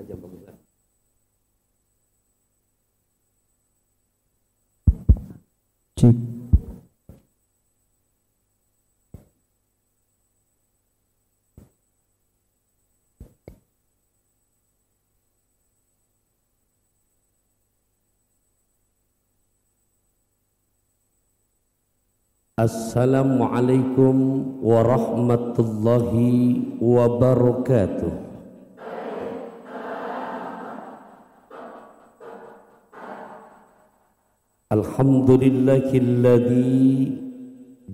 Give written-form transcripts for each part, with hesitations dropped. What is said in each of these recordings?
aja bagus. Cik. Assalamualaikum warahmatullahi wabarakatuh. Alhamdulillahilladzi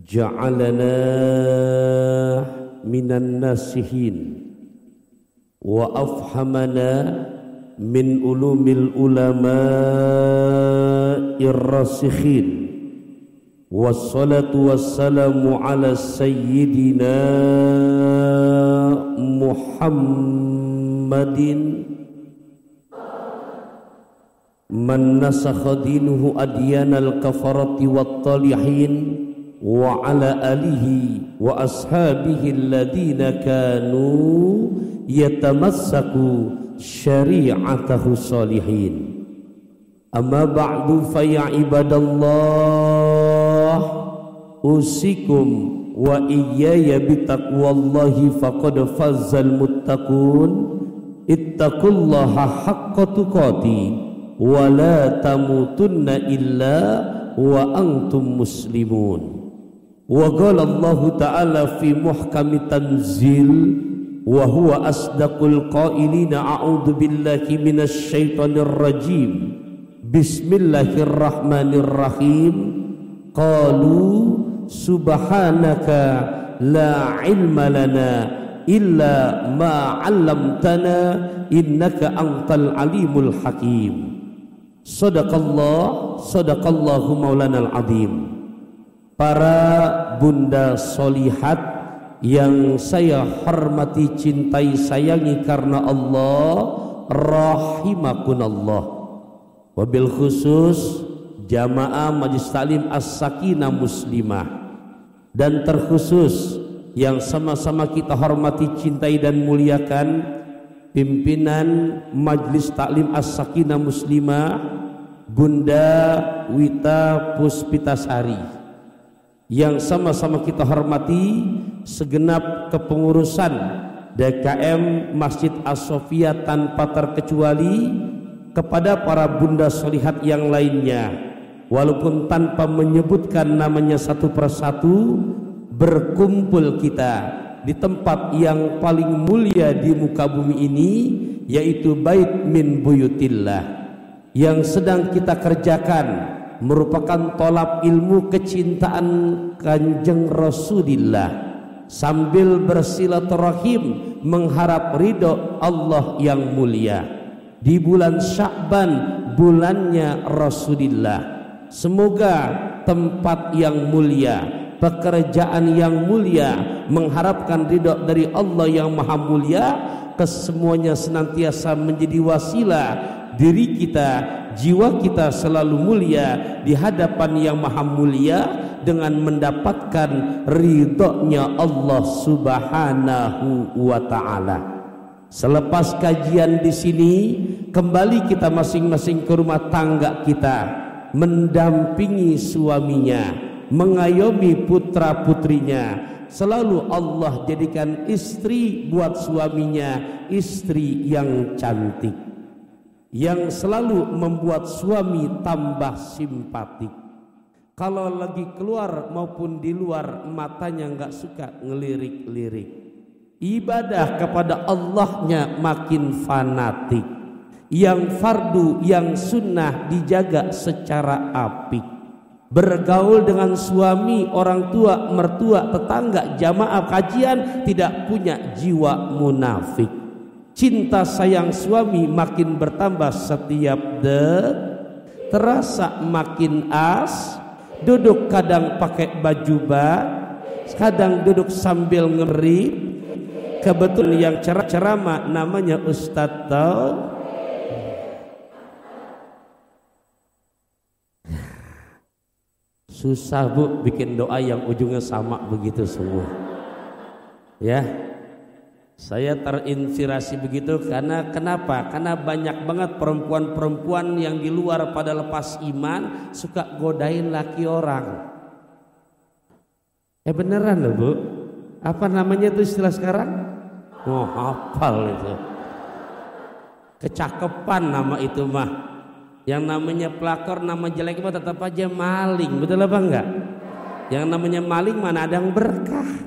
ja'alana minan nasihin wa afhamana min ulumil ulama'ir rasikhin. Wassalatu wassalamu ala sayyidina Muhammadin man nasakha dinuhu adyanal kafarati wat talihin wa ala alihi wa ashabihi alladhina kanu yatamassaku syari'atahu salihin. Amma ba'du fa ya ibadallah, usikum wa iyaya bitaqwallahi faqad fazzal muttaqun. Ittaqullaha haqqa tuqati wa la tamutunna illa wa antum muslimun. Wa qala Allah ta'ala fi muhkami tanzil wa huwa asdaqul qailina a'udzu billahi minasy syaithanir rajim. Bismillahirrahmanirrahim. Qalu subhanaka la ilma lana illa ma 'allamtana innaka antal alimul hakim. Sadaqallahu maulanal azim. Para bunda solihat yang saya hormati, cintai, sayangi karena Allah, rahimakunallah. Wabil khusus jamaah Majelis Taklim As-Sakinah Muslimah, dan terkhusus yang sama-sama kita hormati, cintai dan muliakan pimpinan Majelis Taklim As-Sakinah Muslimah Bunda Wita Puspitasari, yang sama-sama kita hormati segenap kepengurusan DKM Masjid As-Sofia tanpa terkecuali, kepada para bunda solihat yang lainnya, walaupun tanpa menyebutkan namanya satu persatu, berkumpul kita di tempat yang paling mulia di muka bumi ini, yaitu bait min buyutillah. Yang sedang kita kerjakan merupakan tolab ilmu kecintaan Kanjeng Rasulillah, sambil bersilaturahim mengharap ridho Allah yang mulia di bulan Sya'ban, bulannya Rasulullah. Semoga tempat yang mulia, pekerjaan yang mulia, mengharapkan ridha dari Allah yang maha mulia, kesemuanya senantiasa menjadi wasilah diri kita, jiwa kita selalu mulia di hadapan yang maha mulia dengan mendapatkan ridhonya Allah subhanahu wa ta'ala. Selepas kajian di sini, kembali kita masing-masing ke rumah tangga kita, mendampingi suaminya, mengayomi putra putrinya. Selalu Allah jadikan istri buat suaminya istri yang cantik, yang selalu membuat suami tambah simpatik. Kalau lagi keluar maupun di luar, matanya nggak suka ngelirik-lirik. Ibadah kepada Allahnya makin fanatik. Yang fardu, yang sunnah dijaga secara apik. Bergaul dengan suami, orang tua, mertua, tetangga, jamaah kajian, tidak punya jiwa munafik. Cinta sayang suami makin bertambah setiap detik, terasa makin as. Duduk kadang pakai baju bak, kadang duduk sambil ngerip. Kebetulan yang ceramah namanya Ustadz Tau. Susah bu bikin doa yang ujungnya sama begitu semua. Ya, Saya terinspirasi begitu karena kenapa? Karena banyak banget perempuan-perempuan yang di luar pada lepas iman suka godain laki orang. Beneran loh Bu. Apa namanya tuh istilah sekarang? Oh hafal itu. Kecakepan nama itu mah. Yang namanya pelakor, nama jelek mah tetap aja maling. Betul apa enggak? Yang namanya maling mana ada yang berkah.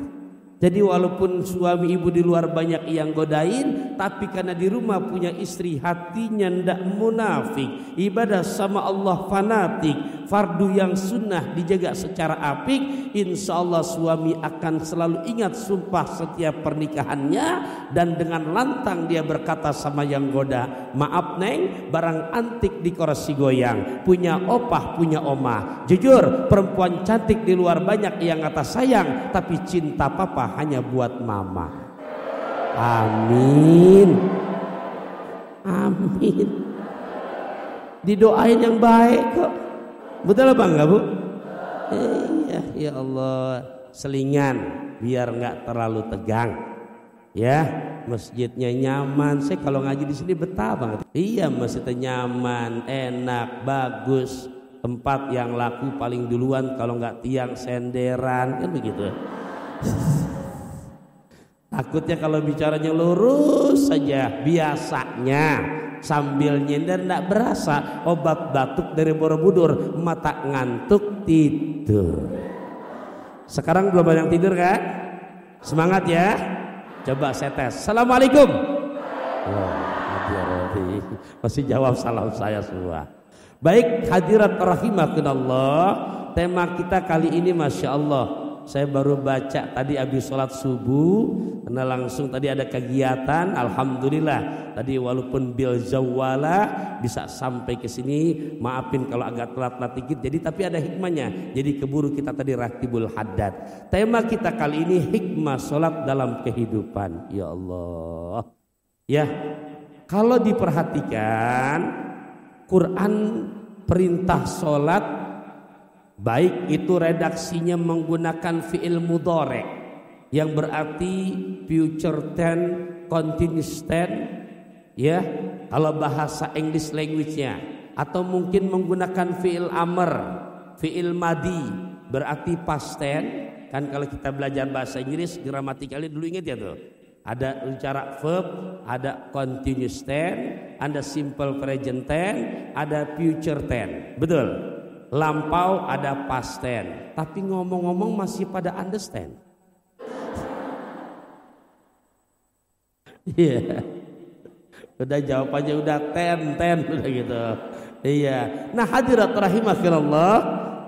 Jadi walaupun suami ibu di luar banyak yang godain, tapi karena di rumah punya istri hatinya ndak munafik, ibadah sama Allah fanatik, fardu yang sunnah dijaga secara apik, insya Allah suami akan selalu ingat sumpah setiap pernikahannya, dan dengan lantang dia berkata sama yang goda, maaf neng, barang antik di koresi goyang, punya opah punya omah, jujur perempuan cantik di luar banyak yang kata sayang, tapi cinta papa hanya buat mama. Amin. Amin. Didoain yang baik kok. Betul apa enggak Bu? Iya, ya Allah. Selingan biar enggak terlalu tegang. Ya, masjidnya nyaman. Saya kalau ngaji di sini betah banget. Iya, masjidnya nyaman, enak, bagus. Tempat yang laku paling duluan, kalau enggak tiang senderan kan begitu. Takutnya kalau bicaranya lurus saja, biasanya sambil nyender ndak berasa, obat batuk dari Borobudur, mata ngantuk tidur. Sekarang belum banyak tidur kan? Semangat ya. Coba saya tes. Assalamualaikum. Masih jawab salam saya semua. Baik hadirat rahimakumullah, tema kita kali ini Masya Allah. Saya baru baca tadi habis sholat subuh, karena langsung tadi ada kegiatan. Alhamdulillah tadi walaupun bil zawala bisa sampai ke sini. Maafin kalau agak telat dikit. Jadi tapi ada hikmahnya. Jadi keburu kita tadi ratibul haddad. Tema kita kali ini hikmah sholat dalam kehidupan. Ya Allah. Ya, kalau diperhatikan Quran perintah sholat, baik itu redaksinya menggunakan fi'il mudhari yang berarti future tense, continuous tense, ya kalau bahasa English language-nya, atau mungkin menggunakan fi'il amr, fi'il madi berarti past tense. Kan kalau kita belajar bahasa Inggris gramatikali dulu ingat ya tuh, ada bicara verb, ada continuous tense, ada simple present tense, ada future tense, betul. Lampau ada past tense, tapi ngomong-ngomong masih pada understand. Iya. Udah jawabannya udah ten udah gitu. Iya. Nah hadirat rahimakumullah,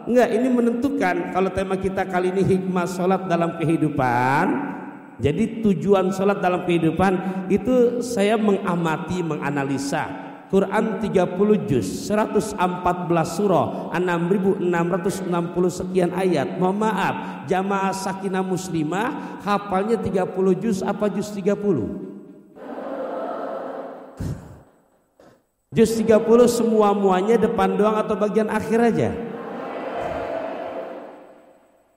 enggak ini menentukan kalau tema kita kali ini hikmah sholat dalam kehidupan. Jadi tujuan sholat dalam kehidupan itu saya mengamati, menganalisa Quran 30 juz, 114 surah, 6.660 sekian ayat. Mohon maaf, jamaah sakinah muslimah hafalnya 30 juz apa juz 30? Juz 30 semua-muanya depan doang atau bagian akhir aja?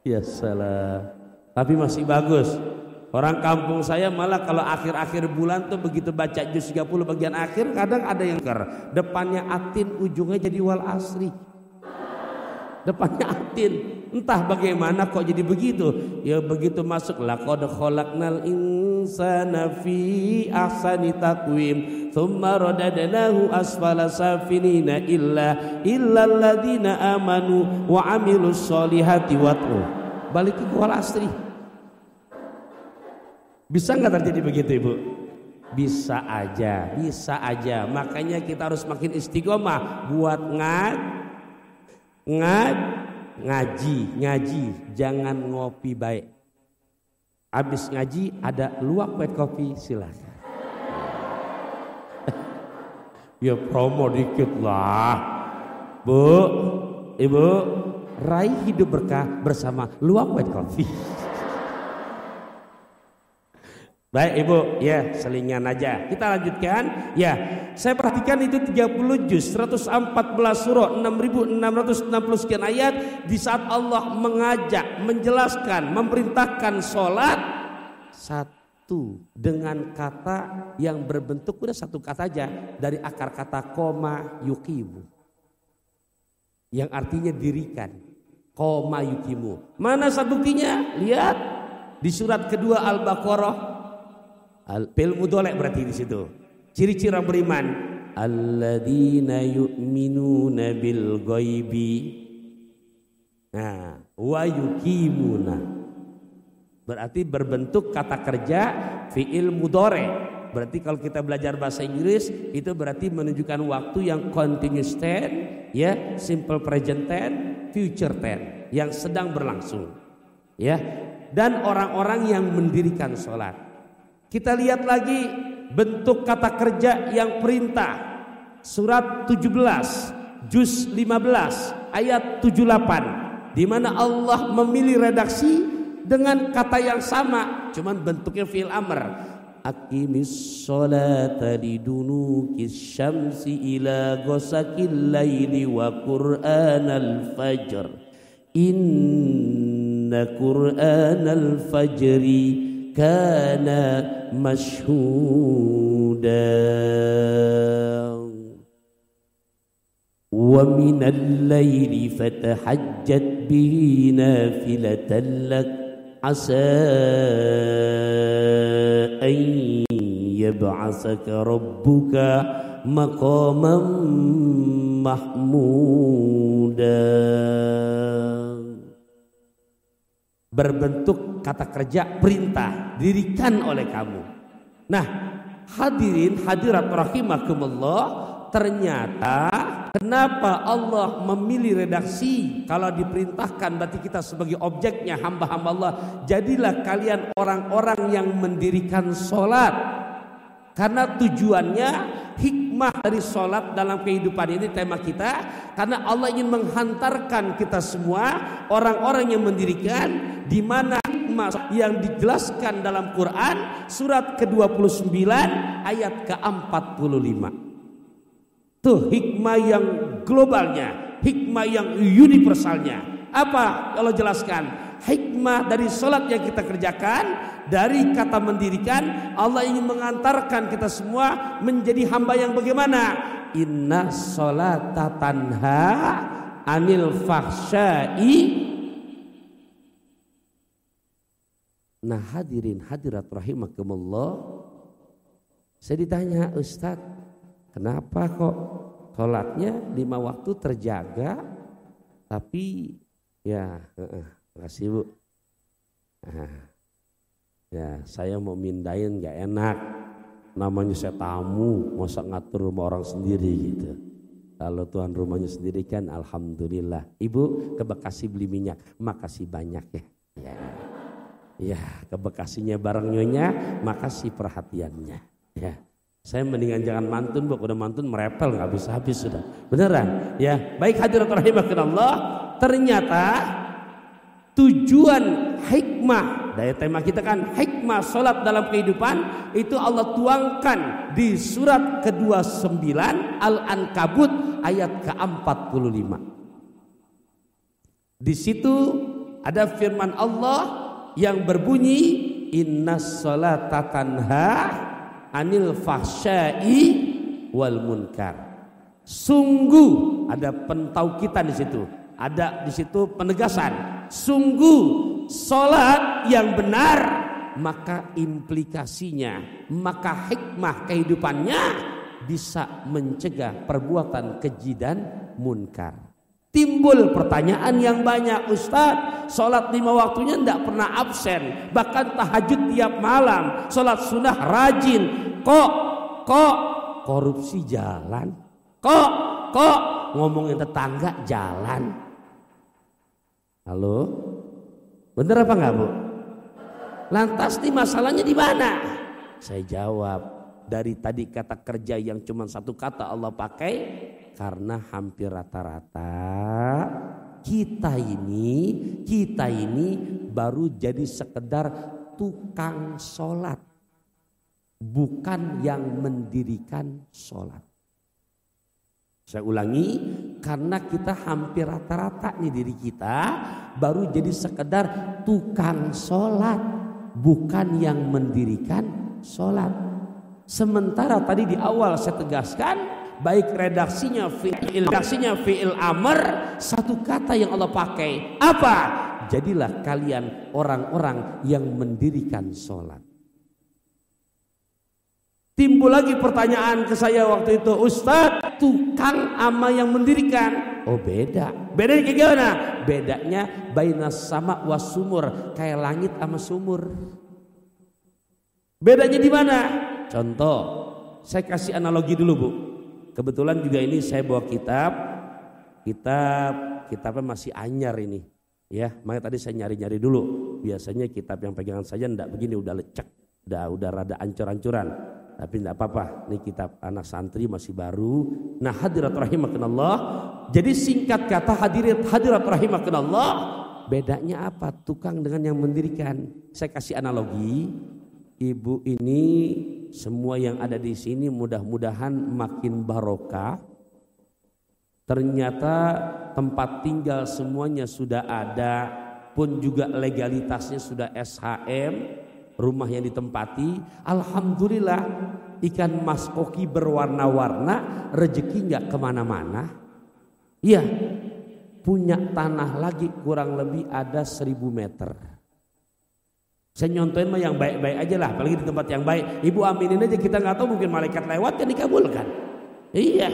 Ya salah. Tapi masih bagus. Orang kampung saya malah kalau akhir-akhir bulan tuh begitu baca juz 30 bagian akhir kadang ada yang depannya atin ujungnya jadi wal asri. Depannya atin. Entah bagaimana kok jadi begitu. Ya begitu masuk laqad khalaqnal insana fi ahsani taqwim tsumma radadnahu asfala safilina illal ladzina amanu wa amilus solihati balik ke wal asri. Bisa nggak terjadi begitu Ibu? Bisa aja, bisa aja. Makanya kita harus makin istiqomah buat ngaji. Jangan ngopi baik. Habis ngaji ada luwak white kopi silakan. Ya promo dikit lah, Bu, Ibu. Raih hidup berkah bersama luwak white kopi. Baik Ibu, ya selingan aja. Kita lanjutkan. Ya, saya perhatikan itu 30 juz, 114 surah, 6.660 sekian ayat. Di saat Allah mengajak, menjelaskan, memerintahkan sholat, Tuh, dengan kata yang berbentuk udah satu kata aja dari akar kata koma yukimu, yang artinya dirikan. Koma yukimu. Mana buktinya? Lihat di surat kedua Al-Baqarah. Fi'il mudhari berarti di situ. Ciri-ciri orang beriman. Alladzina yu'minuna bil ghaibi. Nah, wa yuqimuna. Berarti berbentuk kata kerja fi'il mudhari. Berarti kalau kita belajar bahasa Inggris itu berarti menunjukkan waktu yang continuous tense, ya, simple present tense, future tense yang sedang berlangsung, ya. Dan orang-orang yang mendirikan sholat. Kita lihat lagi bentuk kata kerja yang perintah. Surat 17 juz 15 ayat 78, di mana Allah memilih redaksi dengan kata yang sama, cuman bentuknya fi'il amr. Aqimis sholata lidunukis syamsi ila ghasaqil laili wa qur'anal fajr. Inna qur'anal fajri kana mashhuda. Wa minal laili fatahajjat bihi nafilatan lak asa an yab'asaka rabbuka maqaman mahmuda. Berbentuk kata kerja perintah, dirikan oleh kamu. Nah, hadirin hadirat rahimakumullah, ternyata kenapa Allah memilih redaksi? Kalau diperintahkan berarti kita sebagai objeknya, hamba-hamba Allah. Jadilah kalian orang-orang yang mendirikan sholat. Karena tujuannya, hikmah dari sholat dalam kehidupan ini tema kita. Karena Allah ingin menghantarkan kita semua orang-orang yang mendirikan, di mana hikmah yang dijelaskan dalam Quran surat ke-29 ayat ke-45. Tuh hikmah yang globalnya, hikmah yang universalnya. Apa Allah jelaskan? Hikmah dari sholat yang kita kerjakan, dari kata mendirikan, Allah ingin mengantarkan kita semua menjadi hamba yang bagaimana? Inna sholata tanha anil fahsyai. Nah hadirin hadirat rahimakumullah, saya ditanya, Ustadz, kenapa kok sholatnya 5 waktu terjaga, tapi ya, makasih Bu. Ya saya mau mindahin gak enak, namanya saya tamu, masa ngatur rumah orang sendiri gitu. Kalau Tuhan rumahnya sendiri kan alhamdulillah. Ibu ke Bekasi beli minyak, makasih banyak ya. Ya ke Bekasinya bareng nyonya, makasih perhatiannya. Ya. Saya mendingan jangan mantun Bu, udah mantun merepel nggak habis-habis sudah. Beneran? Ya. Baik hadirat rahimakumullah, ternyata tujuan hikmah dari tema kita kan hikmah sholat dalam kehidupan itu Allah tuangkan di surat ke-29 Al-Ankabut ayat ke-45. Di situ ada firman Allah yang berbunyi innas sholata tanha anil fahsyai wal munkar. Sungguh ada pentaukitan di situ, ada di situ penegasan. Sungguh sholat yang benar, maka implikasinya, maka hikmah kehidupannya bisa mencegah perbuatan keji dan munkar. Timbul pertanyaan yang banyak, Ustadz, sholat 5 waktunya tidak pernah absen, bahkan tahajud tiap malam, sholat sunnah rajin, kok korupsi jalan, kok ngomongin tetangga jalan. Halo, bener apa enggak Bu? Lantas nih masalahnya di mana? Saya jawab, dari tadi kata kerja yang cuma satu kata Allah pakai, karena hampir rata-rata kita ini baru jadi sekedar tukang sholat, bukan yang mendirikan sholat. Saya ulangi, karena kita hampir rata-rata nih diri kita baru jadi sekedar tukang sholat, bukan yang mendirikan sholat. Sementara tadi di awal saya tegaskan, baik redaksinya fi'il amr, satu kata yang Allah pakai apa? Jadilah kalian orang-orang yang mendirikan sholat. Timbul lagi pertanyaan ke saya waktu itu, Ustadz, tukang ama yang mendirikan? Oh beda. Bedanya kayak gimana? Bedanya bainas sama was sumur, kayak langit sama sumur. Bedanya di mana? Contoh, saya kasih analogi dulu Bu. Kebetulan juga ini saya bawa kitabnya masih anyar ini. Ya, makanya tadi saya nyari-nyari dulu. Biasanya kitab yang pegangan saja enggak begini, udah lecek, udah rada ancur-ancuran. Tapi enggak apa-apa, ini kitab anak santri masih baru. Nah, hadirat rahimakumullah. Jadi singkat kata hadirat rahimakumullah, bedanya apa tukang dengan yang mendirikan? Saya kasih analogi. Ibu ini semua yang ada di sini mudah-mudahan makin barokah. Ternyata tempat tinggal semuanya sudah ada, pun juga legalitasnya sudah SHM, rumah yang ditempati. Alhamdulillah, ikan mas koki berwarna-warna, rezeki nggak kemana-mana. Iya, punya tanah lagi kurang lebih ada 1000 meter. Saya nyontohin mah yang baik-baik aja lah, apalagi di tempat yang baik. Ibu aminin aja, kita nggak tahu mungkin malaikat lewat kan dikabulkan. Iya,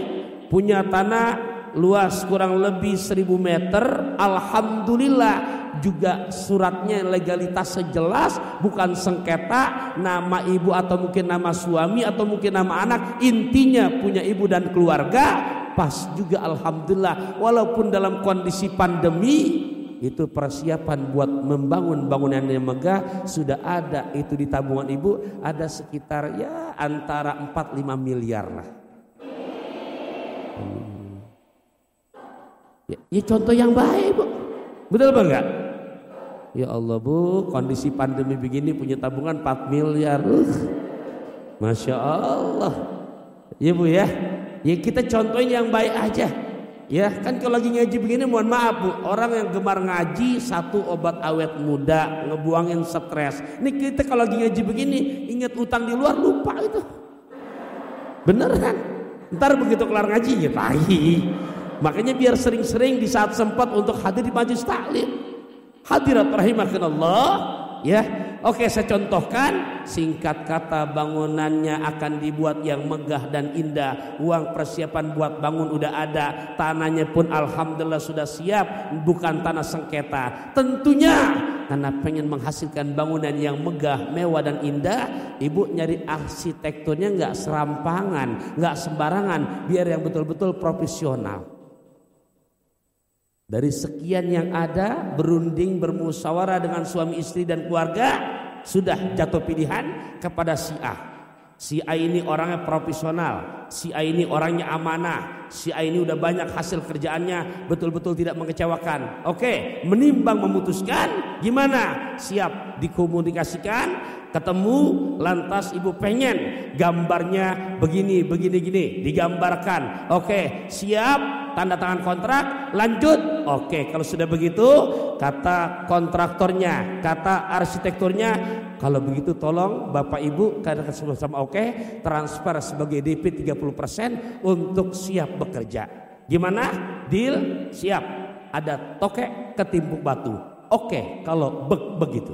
punya tanah luas kurang lebih 1000 meter. Alhamdulillah, juga suratnya legalitasnya jelas, bukan sengketa nama ibu atau mungkin nama suami atau mungkin nama anak. Intinya punya ibu dan keluarga pas juga alhamdulillah. Walaupun dalam kondisi pandemi, itu persiapan buat membangun bangunan yang megah sudah ada. Itu di tabungan ibu ada sekitar ya antara 4-5 miliar lah. Ya contoh yang baik Bu, betul apa enggak? Ya Allah Bu, kondisi pandemi begini punya tabungan 4 miliar. Masya Allah. Ya Bu ya, ya kita contohin yang baik aja. Ya kan kalau lagi ngaji begini, mohon maaf Bu, orang yang gemar ngaji satu obat awet muda, ngebuangin stres. Ini kita kalau lagi ngaji begini, ingat utang di luar lupa itu. Beneran. Ntar begitu kelar ngaji ya tahi. Makanya biar sering-sering di saat sempat untuk hadir di majelis taklim. Hadirat rahimakumullah, ya. Oke, saya contohkan, singkat kata bangunannya akan dibuat yang megah dan indah. Uang persiapan buat bangun udah ada, tanahnya pun alhamdulillah sudah siap, bukan tanah sengketa. Tentunya karena pengen menghasilkan bangunan yang megah, mewah dan indah, ibu nyari arsitekturnya nggak serampangan, nggak sembarangan, biar yang betul-betul profesional. Dari sekian yang ada, berunding bermusyawarah dengan suami istri dan keluarga, sudah jatuh pilihan kepada si A. Si A ini orangnya profesional, si A ini orangnya amanah, si A ini udah banyak hasil kerjaannya, betul-betul tidak mengecewakan. Oke, menimbang memutuskan, gimana? Siap dikomunikasikan, ketemu, lantas ibu pengen gambarnya begini, gini, digambarkan. Oke, siap. Tanda tangan kontrak, lanjut. Oke, kalau sudah begitu, kata kontraktornya, kata arsitekturnya, kalau begitu tolong Bapak Ibu, karena sama-sama oke, transfer sebagai DP 30% untuk siap bekerja. Gimana? Deal? Siap. Ada tokek ketimpuk batu. Oke, kalau begitu.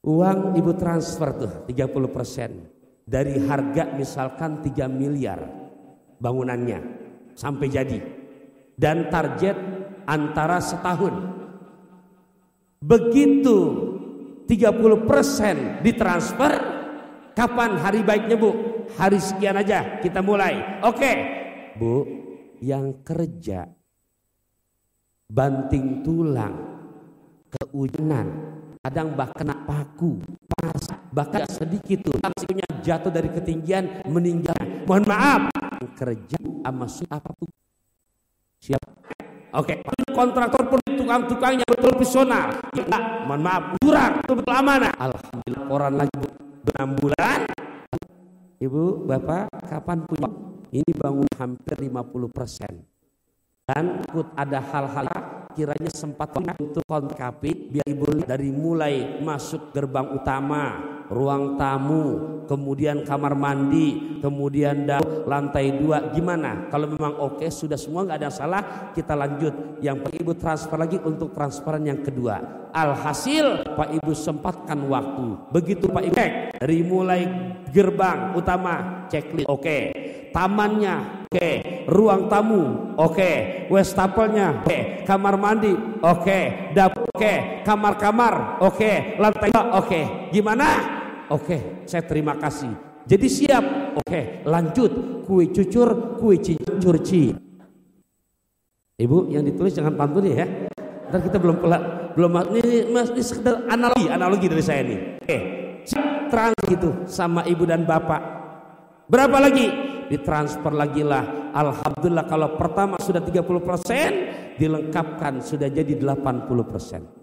Uang Ibu transfer tuh 30% dari harga misalkan 3 miliar. Bangunannya sampai jadi dan target antara setahun. Begitu 30% ditransfer, kapan hari baiknya Bu? Hari sekian aja kita mulai. Oke Bu, yang kerja banting tulang, keujunan, kadang bahkan kena paku, panas, bahkan sedikit tuh langsungnya jatuh dari ketinggian meninggal. Mohon maaf, kerja sama apa tuh? Siap. Oke, kontraktor pun tukang-tukangnya betul profesional. Ya, mohon maaf, curang, betul amanah. Alhamdulillah, koran lagi 6 bulan. Ibu, Bapak, kapan punya? Ini bangun hampir 50%. Dan ada hal-hal kiranya sempat untuk konkapi biar ibu dari mulai masuk gerbang utama, ruang tamu, kemudian kamar mandi, kemudian lantai 2, gimana? Kalau memang oke, sudah semua nggak ada salah, kita lanjut. Yang Pak Ibu transfer lagi untuk transferan yang kedua. Alhasil Pak Ibu sempatkan waktu. Begitu Pak Ibu cek dari mulai gerbang utama, checklist oke, tamannya oke, ruang tamu oke, wastafelnya oke, kamar mandi oke, dapur oke, kamar-kamar oke, lantai oke. Gimana? Oke, saya terima kasih. Jadi siap. Oke, lanjut. Kue cucur, kue cincurci. Ibu yang ditulis jangan pantun ya. Ntar kita belum ini sekedar analogi dari saya nih. Oke, trans gitu sama ibu dan bapak. Berapa lagi? Ditransfer lagi lah. Alhamdulillah kalau pertama sudah 30%, dilengkapkan sudah jadi 80%.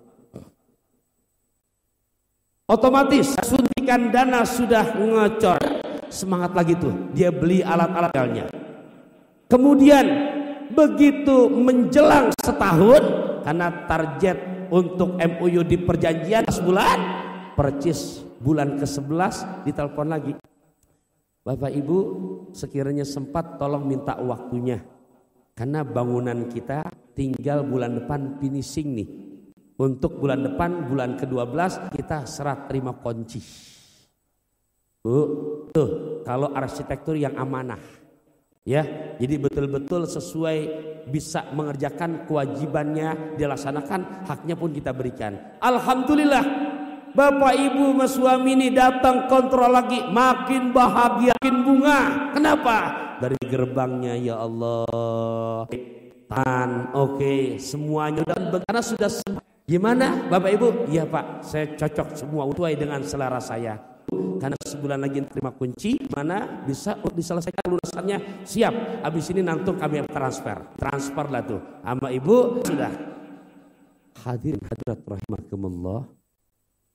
Otomatis suntikan dana sudah ngecor, semangat lagi tuh dia beli alat-alatnya. Kemudian begitu menjelang setahun, karena target untuk MOU di perjanjian sebulan, percis bulan ke-11 ditelepon lagi. Bapak Ibu sekiranya sempat tolong minta waktunya, karena bangunan kita tinggal bulan depan finishing nih. Untuk bulan depan, bulan ke-12 kita serah terima kunci. Tuh, kalau arsitektur yang amanah. Ya, jadi betul-betul sesuai bisa mengerjakan kewajibannya, dilaksanakan, haknya pun kita berikan. Alhamdulillah, Bapak Ibu mas suami ini datang kontrol lagi, makin bahagia, makin bunga. Kenapa? Dari gerbangnya ya Allah. Oke, semuanya karena sudah gimana Bapak Ibu? Iya Pak, saya cocok semua sesuai dengan selera saya. Karena sebulan lagi terima kunci, mana bisa diselesaikan lunasannya, siap. Habis ini nanti kami transfer lah tuh sama Ibu sudah. Hadirin hadirat rahimakumullah,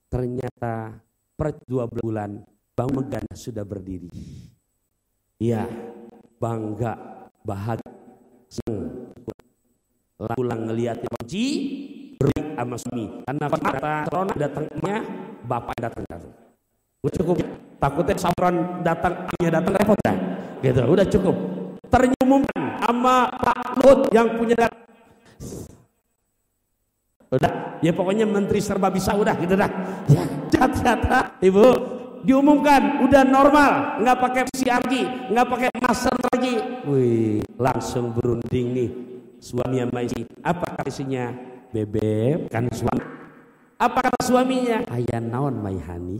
ternyata per 12 bulan Bang Megana sudah berdiri. Iya, bangga, bahagia, senang. Pulang ngelihat kunci beri sama suami, karena kata corona datangnya bapak datang. Udah cukup, takutnya sabaran datang repot kan? Gitu, udah cukup. Ternyumumkan sama Pak Luhut yang punya data. Udah, ya pokoknya menteri serba bisa udah gitu dah. Ya, data Ibu diumumkan udah normal, nggak pakai PCR lagi, nggak pakai masker lagi. Wih, langsung berunding nih suami sama istri. Apa kata istrinya? Bebek kan suami. Apa kata suaminya? Ayah naon my honey.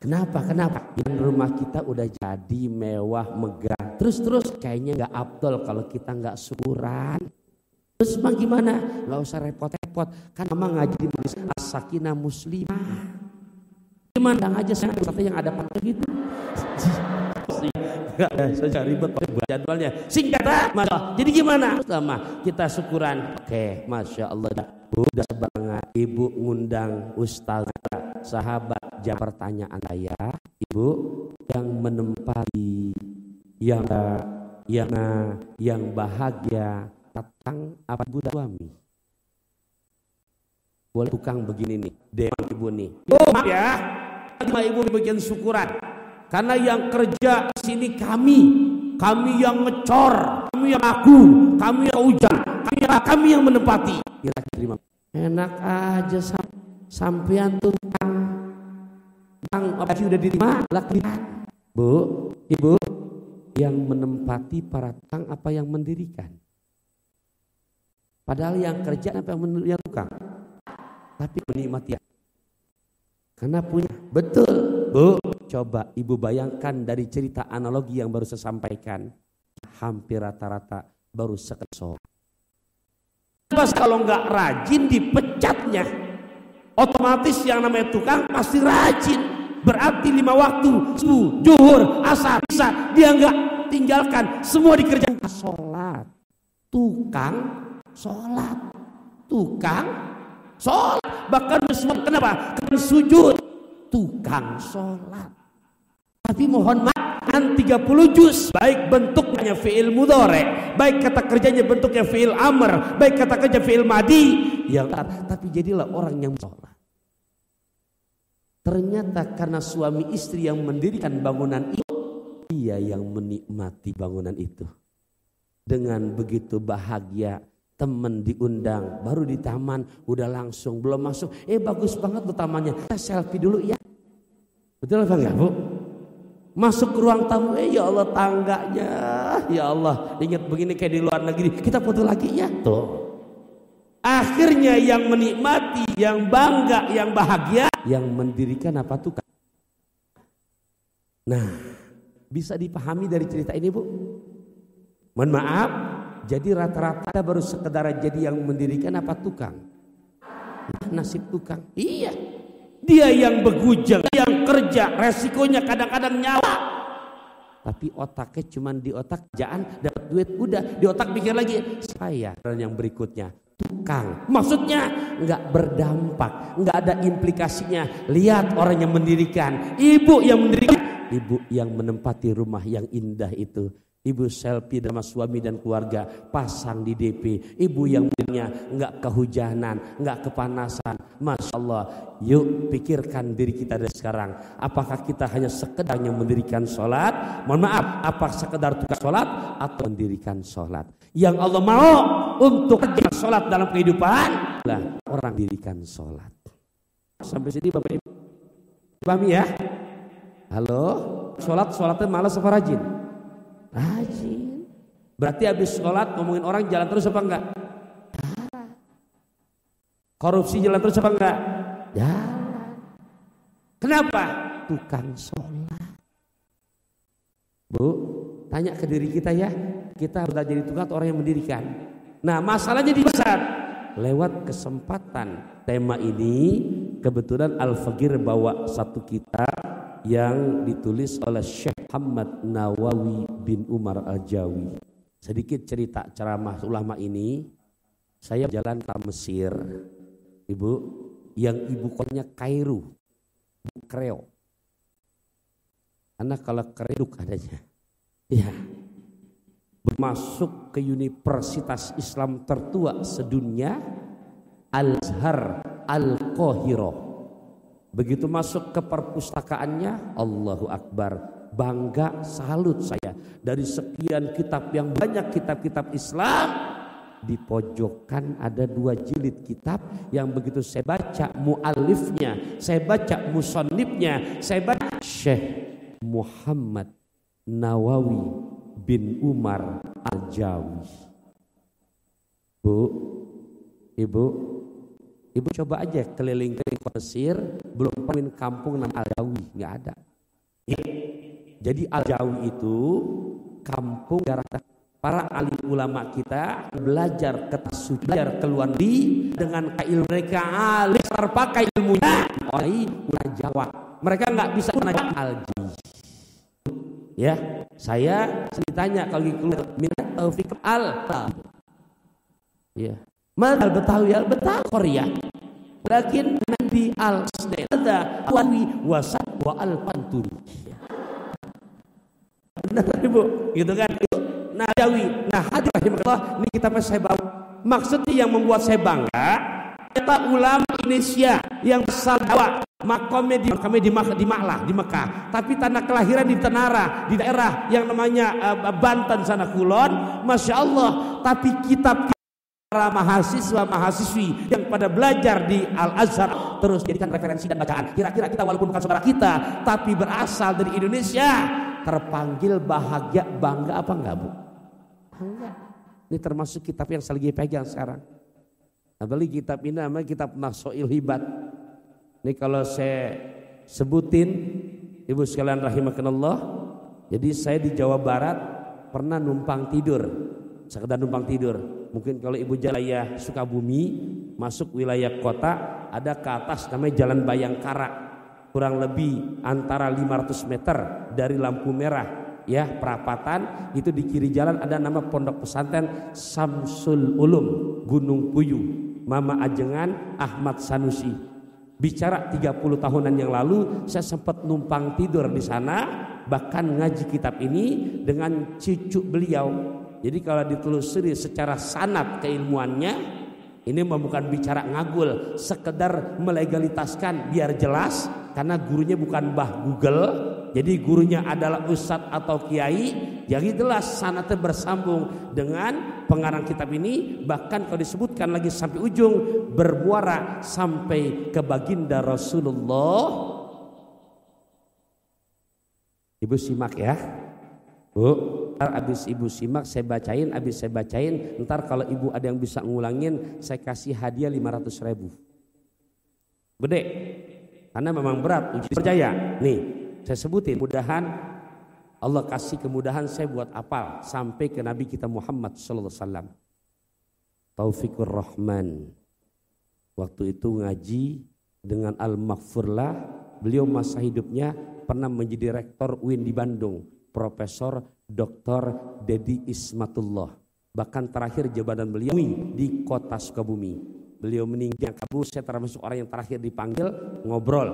Kenapa? Yang rumah kita udah jadi mewah, megah. Terus kayaknya nggak afdol kalau kita nggak syukuran. Terus mah gimana? Nggak usah repot-repot. Kan mama ngaji di majelis as-sakinah muslimah. Gimana aja satu yang ada pada gitu. Saya ribet jadwalnya. Singkat Mas. Jadi gimana? Sama kita syukuran. Oke, Masya Allah. Udah sebanget Ibu ngundang Ustaz sahabat. Jawab pertanyaan saya, Ibu yang menempati yang bahagia tentang apa Ibu dan suami. Boleh tukang begini nih, dewan Ibu nih. Maaf ya, sama Ibu bikin syukuran. Karena yang kerja sini kami yang ngecor, kami yang aku, kami yang hujan, kami yang menempati. Kira-kira enak aja sampean tukang. Bang, apa sudah diterima? Bu, Ibu yang menempati para tukang apa yang mendirikan? Padahal yang kerja apa yang tukang? Tapi menikmati. Karena punya. Betul, Bu. Coba Ibu bayangkan dari cerita analogi yang baru saya sampaikan, hampir rata-rata baru sekesok. Pas kalau nggak rajin dipecatnya, otomatis yang namanya tukang pasti rajin. Berarti 5 waktu, subuh, zuhur, asar, isya, dia nggak tinggalkan, semua dikerjakan. Sholat, tukang sholat, bahkan semua kenapa? Karena sujud, tukang sholat. Tapi mohon maaf, 30 juz, baik bentuknya fi'il mudhari', baik kata kerjanya bentuknya fi'il amr, baik kata kerja fi'il madi, yang tapi jadilah orang yang sholat. Ternyata karena suami istri yang mendirikan bangunan itu, dia yang menikmati bangunan itu. Dengan begitu bahagia, teman diundang, baru di taman, udah langsung, belum masuk, bagus banget tuh tamannya, kita selfie dulu ya. Betul apa enggak, Bu? Masuk ke ruang tamu, ya Allah tangganya, ya Allah, ingat begini kayak di luar negeri, kita foto lagi ya. Tuh. Akhirnya yang menikmati, yang bangga, yang bahagia, yang mendirikan apa tuh? Nah, bisa dipahami dari cerita ini, Bu? Mohon maaf, jadi rata-rata baru sekedar jadi yang mendirikan apa tukang? Nasib tukang. Iya. Dia yang begujang, yang kerja, resikonya kadang-kadang nyawa. Tapi otaknya cuma di otak kerjaan, dapat duit udah, di otak pikir lagi saya. Dan yang berikutnya tukang. Maksudnya nggak berdampak, nggak ada implikasinya. Lihat orang yang mendirikan, ibu yang mendirikan, ibu yang menempati rumah yang indah itu. Ibu selfie sama suami dan keluarga, pasang di DP. Ibu yang punya nggak kehujanan, nggak kepanasan. Masya Allah. Yuk pikirkan diri kita dari sekarang. Apakah kita hanya sekedar yang mendirikan sholat? Mohon maaf, apa sekedar tukang sholat atau mendirikan sholat? Yang Allah mau untuk kerja sholat dalam kehidupan lah orang dirikan sholat. Sampai sini Bapak Ibu pahami ya? Halo, sholatnya malas apa rajin? Rajin. Berarti habis sholat ngomongin orang jalan terus apa enggak? Korupsi jalan terus apa enggak? Jalan. Kenapa? Tukang sholat. Bu, tanya ke diri kita ya. Kita harus jadi tukang atau orang yang mendirikan. Nah masalahnya di besar. Lewat kesempatan tema ini, kebetulan Al-Faqir bawa satu kitab yang ditulis oleh Syekh Muhammad Nawawi bin Umar Al-Jawi. Sedikit cerita ceramah ulama ini. Saya jalan ke Mesir, Ibu, yang ibu kotanya Kairo, Kreo. Anak kalau kereduk adanya. Ya. Masuk ke universitas Islam tertua sedunia, Al-Azhar Al-Qahira. Begitu masuk ke perpustakaannya, Allahu Akbar, bangga, salut saya. Dari sekian kitab yang banyak kitab-kitab Islam, di pojokan ada 2 jilid kitab yang begitu saya baca muallifnya, saya baca musannifnya, saya baca Syekh Muhammad Nawawi bin Umar Al-Jawi. Bu, Ibu coba aja keliling-keliling Mesir, belum pernah kampung nama Al-Jawi, nggak ada. Ya. Jadi Al-Jawi itu kampung daerah para alim ulama kita belajar ke suci, belajar ke luar negeri dengan ilmu mereka alim terpakai ilmunya oleh Jawa. Mereka nggak bisa menanya Al-Jawi. Ya, saya ditanya kalau minat taufik ya. Mal Betawi Al-Betawi Korea. Lakin Nabi Al-Sada Wawi Wasat wa Al-Panturi. Benar Ibu, gitu kan? Nah, Jawi. Nah, hadirin rahimahullah, ini kitabnya saya bawa. Maksudnya yang membuat saya bangga, kita ulama Indonesia yang asal Jawa, makamnya di Maklah, di Mekah, tapi tanah kelahiran di Tenara, di daerah yang namanya Banten sana Kulon, Masya Allah. Tapi kitab para mahasiswa-mahasiswi yang pada belajar di Al-Azhar terus jadikan referensi dan bacaan. Kira-kira kita walaupun bukan saudara kita, tapi berasal dari Indonesia, terpanggil bahagia, bangga apa enggak, Bu? Bangga. Ini termasuk kitab yang saya lagi pegang sekarang. Apalagi kitab ini namanya kitab Nasoil Hibat. Ini kalau saya sebutin, Ibu sekalian rahimakumullah. Jadi saya di Jawa Barat pernah numpang tidur, sekedar numpang tidur. Mungkin kalau Ibu wilayah Sukabumi, masuk wilayah kota, ada ke atas namanya Jalan Bayangkara, kurang lebih antara 500 meter dari lampu merah, ya perapatan itu di kiri jalan ada nama pondok pesantren Samsul Ulum Gunung Puyuh, Mama Ajengan Ahmad Sanusi. Bicara 30 tahunan yang lalu, saya sempat numpang tidur di sana. bahkan ngaji kitab ini dengan cucu beliau. Jadi kalau ditelusuri secara sanad keilmuannya, ini bukan bicara ngagul, sekedar melegalitaskan biar jelas, karena gurunya bukan Mbah Google, jadi gurunya adalah ustadz atau kiai, jadi jelas sanadnya bersambung dengan pengarang kitab ini. Bahkan kalau disebutkan lagi sampai ujung, bermuara sampai ke baginda Rasulullah. Ibu simak ya, Bu. Ntar abis ibu simak saya bacain, abis saya bacain, ntar kalau ibu ada yang bisa ngulangin, saya kasih hadiah 500.000. Gede, karena memang berat, uji percaya. Nih, saya sebutin, mudahan Allah kasih kemudahan saya buat apal sampai ke Nabi kita Muhammad sallallahu alaihi wasallam. Taufikur Rahman. Waktu itu ngaji dengan Al-Maghfurlah, beliau masa hidupnya pernah menjadi rektor UIN di Bandung, Profesor Dr. Dedi Ismatullah. Bahkan terakhir jabatan beliau di kota Sukabumi. Beliau meninggal kabur, saya termasuk orang yang terakhir dipanggil ngobrol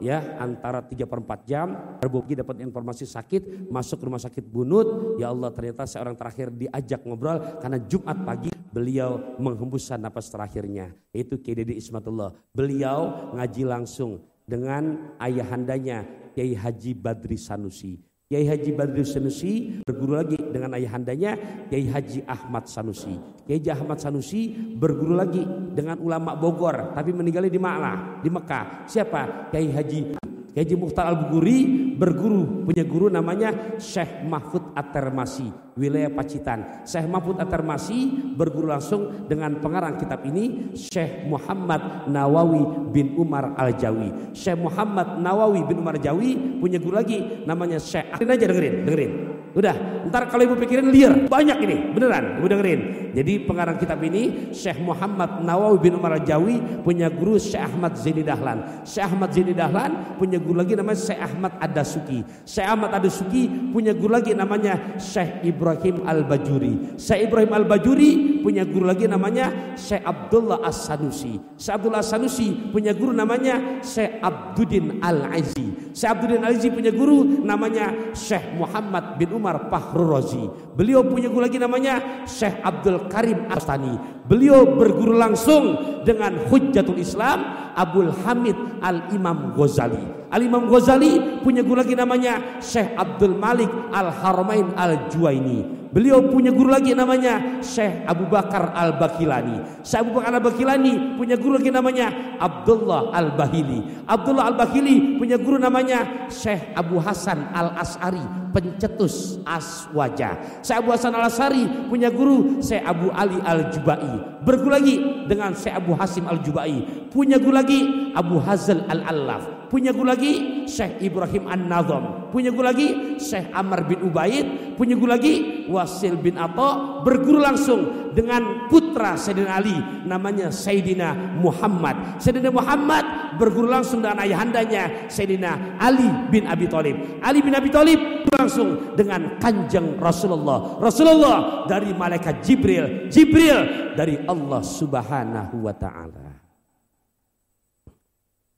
ya, antara 3/4 jam. Terbukti dapat informasi sakit, masuk rumah sakit Bunut. Ya Allah, ternyata saya orang terakhir diajak ngobrol karena Jumat pagi beliau menghembuskan napas terakhirnya, yaitu Kiai Dedi Ismatullah. Beliau ngaji langsung dengan ayahandanya Kiai Haji Badri Sanusi. Kiai Haji Badri Sanusi berguru lagi dengan ayahandanya Kiai Haji Ahmad Sanusi. Kiai Haji Ahmad Sanusi berguru lagi dengan ulama Bogor, tapi meninggalnya di Makkah, di Mekah. Siapa? Kiai Haji Mukhtar Al-Bukhari berguru, punya guru namanya Syekh Mahfud At-Termasi, wilayah Pacitan. Syekh Mahfud At-Termasi berguru langsung dengan pengarang kitab ini, Syekh Muhammad Nawawi bin Umar Al-Jawi. Syekh Muhammad Nawawi bin Umar Al-Jawi punya guru lagi namanya Syekh. Dengerin. Udah, ntar kalau ibu pikirin liar, banyak ini, beneran, ibu dengerin. Jadi pengarang kitab ini Syekh Muhammad Nawawi bin Umar Al-Jawi punya guru Syekh Ahmad Zaini Dahlan. Syekh Ahmad Zaini Dahlan punya guru lagi namanya Syekh Ahmad Ad-Dasuki. Syekh Ahmad Ad-Dasuki punya guru lagi namanya Syekh Ibrahim Al-Bajuri. Syekh Ibrahim Al-Bajuri punya guru lagi namanya Syekh Abdullah As-Sanusi. Syekh Abdullah As-Sanusi punya guru namanya Syekh Abduddin Al-Aizi. Syekh Abduddin Al-Aizi punya guru namanya Syekh Muhammad bin Umar Fahrur Razi. Beliau punya guru lagi namanya Syekh Abdul Karim Astani. Beliau berguru langsung dengan Hujjatul Islam Abdul Hamid Al-Imam Ghazali. Al-Imam Ghazali punya guru lagi namanya Syekh Abdul Malik Al-Haramain Al-Juwaini. Beliau punya guru lagi namanya Syekh Abu Bakar Al-Bakilani. Syekh Abu Bakar Al-Bakilani punya guru lagi namanya Abdullah Al-Bahili. Abdullah Al-Bahili punya guru namanya Syekh Abu Hasan Al-As'ari, pencetus Aswaja. Syekh Abu Hasan Al-As'ari punya guru Syekh Abu Ali Al-Jubai. Berguru lagi dengan Syekh Abu Hasim Al-Jubai. Punya guru lagi Abu Hazal Al-Allaf. Punya guru lagi Syekh Ibrahim An-Nazam. Punya guru lagi Syekh Amr bin Ubaid. Punya guru lagi Wasil bin Atha. Berguru langsung dengan putra Sayyidina Ali namanya Sayyidina Muhammad. Sayyidina Muhammad berguru langsung dengan ayahandanya Sayyidina Ali bin Abi Thalib. Ali bin Abi Thalib langsung dengan Kanjeng Rasulullah. Rasulullah dari malaikat Jibril. Jibril dari Allah Subhanahu wa taala.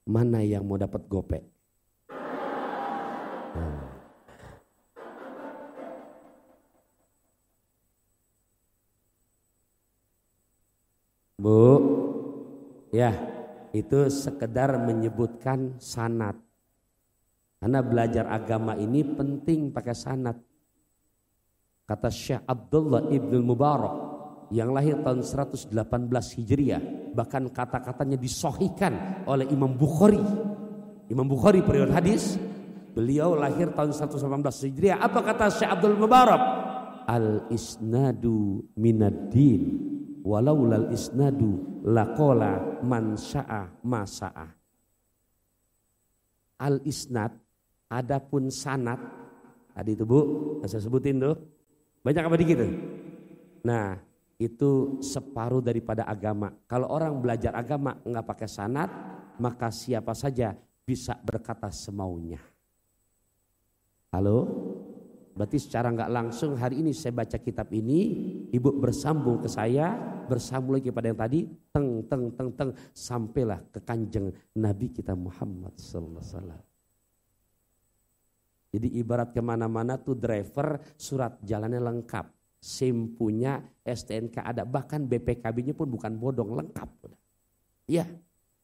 Mana yang mau dapat gopek? Bu, ya itu sekedar menyebutkan sanad. Karena belajar agama ini penting pakai sanad. Kata Syekh Abdullah Ibn Mubarak yang lahir tahun 118 Hijriah, bahkan kata-katanya disahihkan oleh Imam Bukhari. Imam Bukhari periwayat hadis, beliau lahir tahun 118 Hijriah. Apa kata Syekh Abdul Mubarak? Al-isnadu minad-din walaulal isnadu laqala man syaa ma syaa. Al-isnad, adapun sanad tadi itu Bu, saya sebutin tuh. Banyak apa dikit tuh? Nah, itu separuh daripada agama. Kalau orang belajar agama nggak pakai sanad, maka siapa saja bisa berkata semaunya. Halo? Berarti secara nggak langsung hari ini saya baca kitab ini, ibu bersambung ke saya, bersambung lagi pada yang tadi, teng, sampailah ke Kanjeng Nabi kita Muhammad sallallahu alaihi wasallam. Jadi ibarat kemana-mana tuh driver surat jalannya lengkap. SIM punya, STNK ada, bahkan BPKB-nya pun bukan bodong, lengkap. Iya,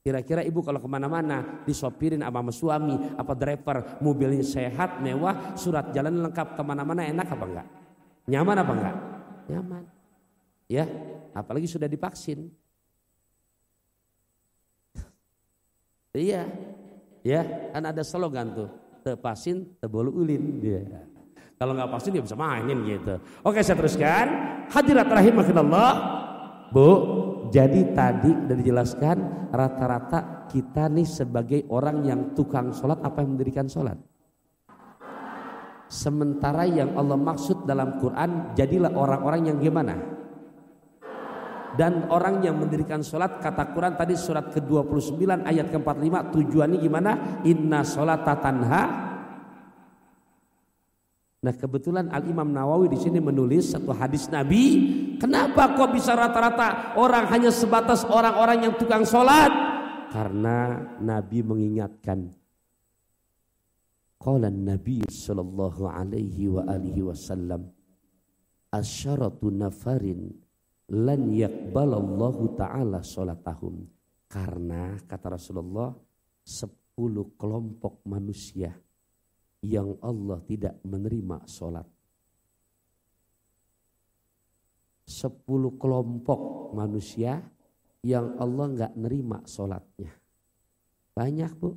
kira-kira ibu kalau kemana-mana disopirin sama suami, apa driver, mobilnya sehat, mewah, surat jalan lengkap, kemana-mana enak apa enggak? Nyaman apa enggak? Nyaman. Ya, apalagi sudah divaksin. Iya, ya kan ada slogan tuh, tepasin tebolu ulin. Ya. Kalau nggak vaksin dia bisa mainin gitu. Oke, saya teruskan. Hadirat rahimakumullah, Bu. Jadi tadi udah dijelaskan rata-rata kita nih sebagai orang yang tukang sholat apa yang mendirikan sholat. Sementara yang Allah maksud dalam Quran, jadilah orang-orang yang gimana? Dan orang yang mendirikan sholat, kata Quran tadi surat ke-29 ayat ke-45, tujuannya gimana? Inna sholata tanha. Nah kebetulan Al-Imam Nawawi di sini menulis satu hadis Nabi. Kenapa kok bisa rata-rata orang hanya sebatas orang-orang yang tukang sholat? Karena Nabi mengingatkan. Qala Nabi sallallahu alaihi wa alihi wasallam, asyaratu nafarin lan yakbalallahu ta'ala sholatahum. Karena kata Rasulullah 10 kelompok manusia yang Allah tidak menerima sholat. 10 kelompok manusia yang Allah nggak nerima sholatnya. Banyak, Bu.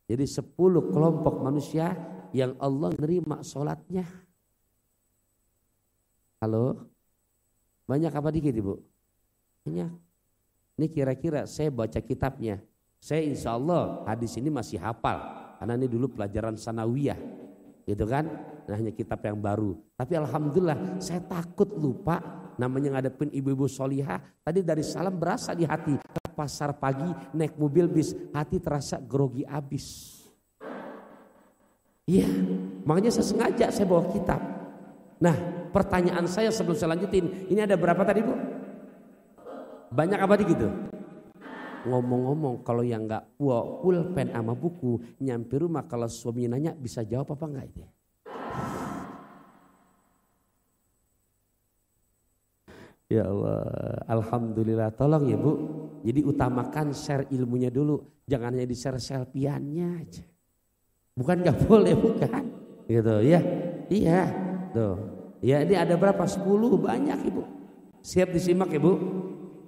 Jadi 10 kelompok manusia yang Allah nerima sholatnya. Halo? Banyak apa dikit, Ibu? Banyak. Ini kira-kira saya baca kitabnya. Saya insya Allah hadis ini masih hafal. Karena ini dulu pelajaran sanawiyah. Gitu kan? Nah, hanya kitab yang baru. Tapi alhamdulillah saya takut lupa. Namanya ngadepin ibu-ibu solihah. Tadi dari salam berasa di hati. Ke pasar pagi naik mobil bis. Hati terasa grogi abis. Iya. Makanya saya sengaja saya bawa kitab. Nah, pertanyaan saya sebelum saya lanjutin, ini ada berapa tadi, Bu? Banyak apa gitu? Ngomong-ngomong, kalau yang nggak pulpen sama buku, nyampe rumah kalau suami nanya bisa jawab apa enggak itu? Ya Allah, alhamdulillah. Tolong ya Bu, jadi utamakan share ilmunya dulu, jangan hanya di share selfie-annya aja. Bukan nggak boleh, bukan? Gitu ya? Iya, tuh. Ya ini ada berapa? 10, banyak Ibu. Siap disimak Ibu?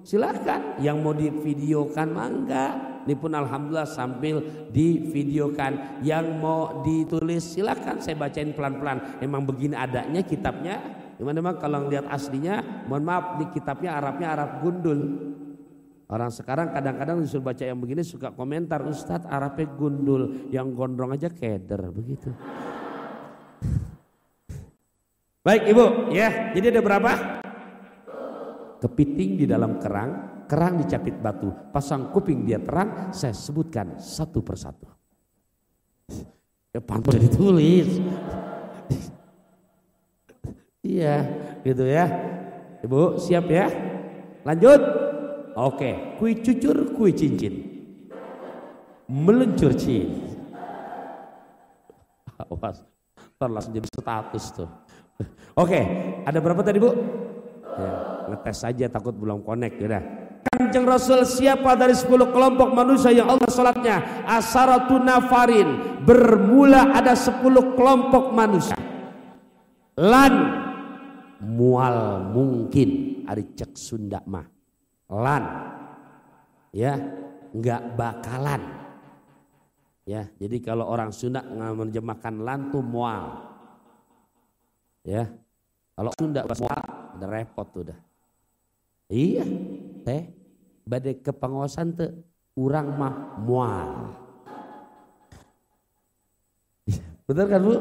Silahkan. Yang mau divideokan mangga. Ini pun alhamdulillah sambil divideokan. Yang mau ditulis silahkan. Saya bacain pelan-pelan. Emang begini adanya kitabnya. Memang kalau lihat aslinya, mohon maaf, di kitabnya Arabnya Arab gundul. Orang sekarang kadang-kadang disuruh baca yang begini suka komentar, Ustadz Arabnya gundul, yang gondrong aja keder begitu. Baik Ibu, ya. Jadi ada berapa? Kepiting di dalam kerang, kerang dicapit batu, pasang kuping dia terang. Saya sebutkan satu persatu. Ya pantas ditulis. Iya, gitu ya. Ibu siap ya? Lanjut. Oke, kue cucur, kue cincin, meluncur cin. Awas, ntar langsung jadi status tuh. Oke, ada berapa tadi Bu? Ya, ngetes saja takut belum connect ya. Kanjeng Rasul siapa dari 10 kelompok manusia yang Allah sholatnya? Asaratu nafarin, bermula ada 10 kelompok manusia. Lan mual mungkin ari cek Sunda mah. Lan ya, enggak bakalan. Ya, jadi kalau orang Sunda menerjemahkan lan tuh mual. Ya, kalau Sunda mual udah repot tuh dah. Iya, teh badai kepengawasan tuh urang mah mual. Betul kan Bu?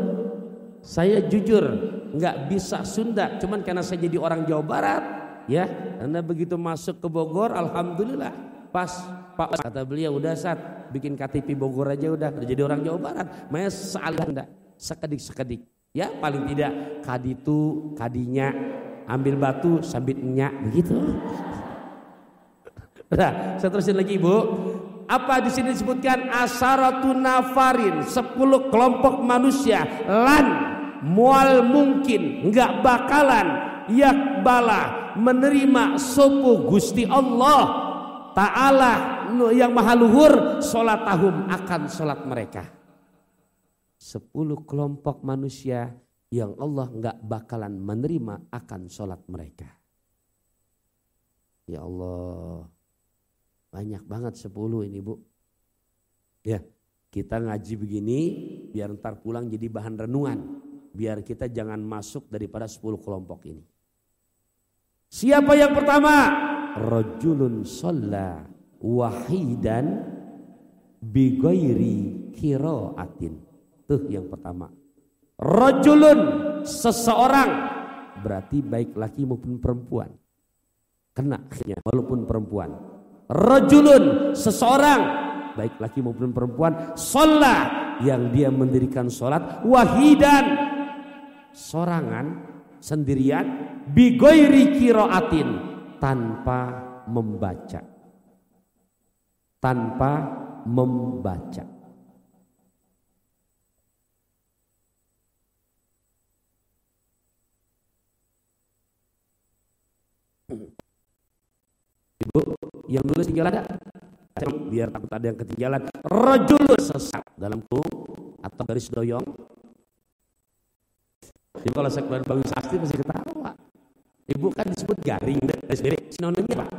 Saya jujur nggak bisa Sunda, cuman karena saya jadi orang Jawa Barat, ya. Karena begitu masuk ke Bogor, alhamdulillah pas Pak kata beliau udah saat bikin KTP Bogor aja udah jadi orang Jawa Barat. Maya sealih sekedik. Ya paling tidak kaditu, kadinya, ambil batu sambil nyak begitu. Nah, saya terusin lagi Ibu. Apa di sini disebutkan? Asaratun nafarin, 10 kelompok manusia, lan mual mungkin enggak bakalan yakbala menerima sopo Gusti Allah Ta'ala yang maha luhur sholatahum akan sholat mereka. 10 kelompok manusia yang Allah enggak bakalan menerima akan sholat mereka. Ya Allah, banyak banget 10 ini Bu. Ya, kita ngaji begini biar ntar pulang jadi bahan renungan. Biar kita jangan masuk daripada 10 kelompok ini. Siapa yang pertama? Rajulun shalla wahidan bighairi qiraatin. Tuh yang pertama. Rajulun, seseorang, berarti baik laki maupun perempuan. Kena akhirnya walaupun perempuan. Rajulun, seseorang, baik laki maupun perempuan, shalla, yang dia mendirikan sholat, wahidan, sorangan, sendirian, bighairi qiraatin, tanpa membaca. Tanpa membaca. Ibu, yang nulis tinggal ada? Biar takut ada yang ketinggalan. Rajulun, sesat dalam kurung atau garis doyong. Jadi kalau saya keluar Bawi Sakti masih ketawa. Ibu kan disebut garing, garis miring. Sinonimnya apa?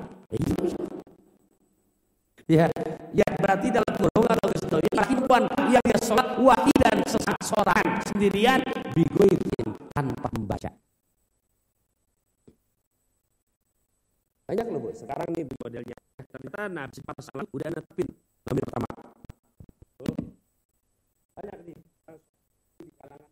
Ya, ya berarti dalam kurung atau garis doyong laki perempuan yang dia sholat wahidan, sesat seorang sendirian, bighairi, tanpa membaca. Banyak loh Bu, sekarang nih modelnya. Ternyata Nabi patah salam udah netepin nomor pertama. Banyak nih di kalangan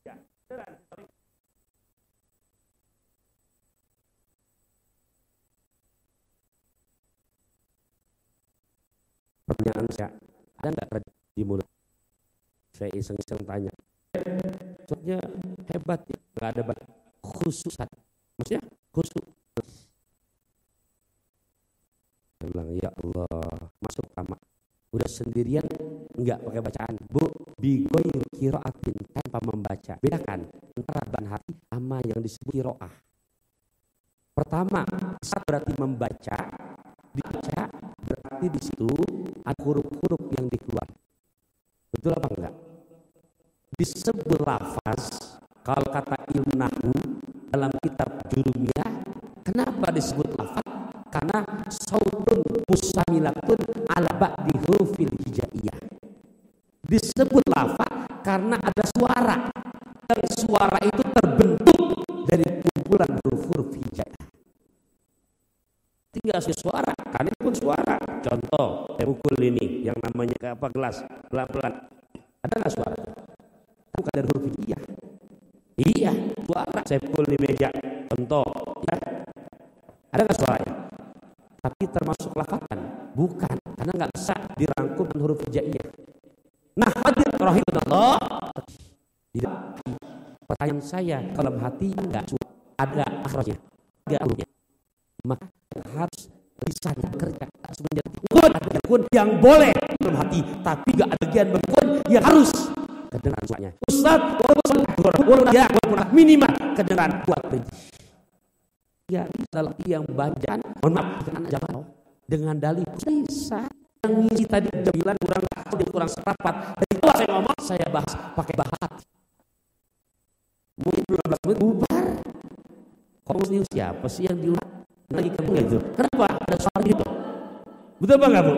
ya, beneran. Pertanyaan saya, ada nggak di mulut? Saya iseng-iseng tanya. Maksudnya hebat ya, nggak ada khususan. Maksudnya khusus. Saya bilang ya Allah, masuk kamar. Udah sendirian, nggak pakai bacaan. Bu, bighairi qiraatin, tanpa membaca. Bedakan antara ban hati sama yang disebut qiraah. Pertama, saat berarti membaca, dibaca berarti di situ ada huruf-huruf yang dikeluar. Betul apa enggak? Disebut lafaz, kalau kata ilmu nahwu dalam kitab jurumiyah, kenapa disebut lafaz? Karena sautun musamilatun ala ba'di hurufil hijaiyah. Disebut lafaz karena ada suara, dan suara itu terbentuk dari kumpulan huruf-huruf hijaiyah. Tinggal suara, kan itu pun suara. Contoh, saya pukul ini yang namanya apa gelas, pelan-pelan. Ada nggak suara? Bukan dari huruf hijaiyah. Iya, suara. Saya pukul di meja. Contoh, ya. Ada nggak suaranya? Tapi termasuk lafazan? Bukan, karena nggak bisa dirangkum dengan huruf hijaiyah. Nah, hadir rahimahullah. Tidak. Pertanyaan saya, dalam hati enggak ada akhrajnya, enggak alurnya. Maka harus lisannya bekerja harus menjadi kun yang boleh dalam hati, tapi enggak ada bagian berkun yang harus kedengaran suaranya. Ustaz, walaupun minimal kedengaran buat pergi. Ya, salah yang banjan, mohon maaf dengan dalil bisa. Yang ngisi tadi jam 9 kurang seperempat. Dari itu saya ngomong, saya bahas pakai bahasa. Mungkin 12 menit bubar. Komunis siapa sih yang diulang lagi kamu itu? Kenapa ada soal gitu? Betul apa enggak Bu?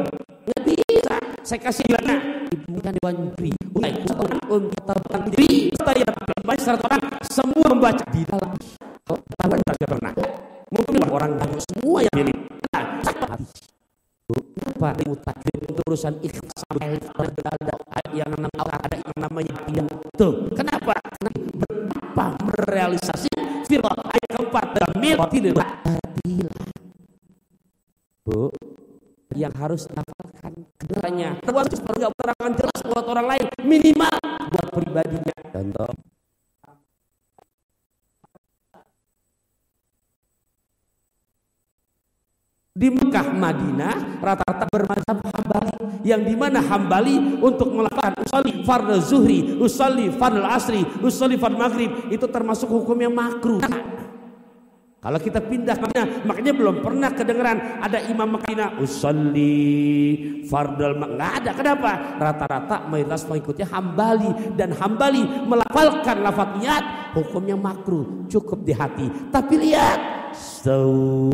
Nggak bisa. Saya kasih gimana? Ibu kan wanjri. Untuk tabang diri. Saya baca syarat orang semua membaca di dalam. Kalau tahuan baca pernah. Mungkin orang banyak semua yang milih. Kenapa mutaklim untuk urusan ikhlas yang namanya yang tuh? Kenapa? Karena betapa merealisasi firman ayat keempat dalam miltil. Bu, yang harus dapatkan kedengarannya. Terus nggak terangan jelas buat orang lain minimal buat pribadinya. Contoh, di Mekah, Madinah rata-rata bermadzhab Hambali, yang dimana Hambali untuk melakukan usolli fardhu zuhri, usolli fardhu asri, usolli fardhu maghrib itu termasuk hukum yang makruh. Kalau kita pindah, makanya belum pernah kedengeran ada imam Madinah usolli fardhu, nggak ada. Kenapa? Rata-rata mayoritas pengikutnya Hambali, dan Hambali melafalkan lafaz niat hukumnya makruh, cukup di hati. Tapi lihat, istawu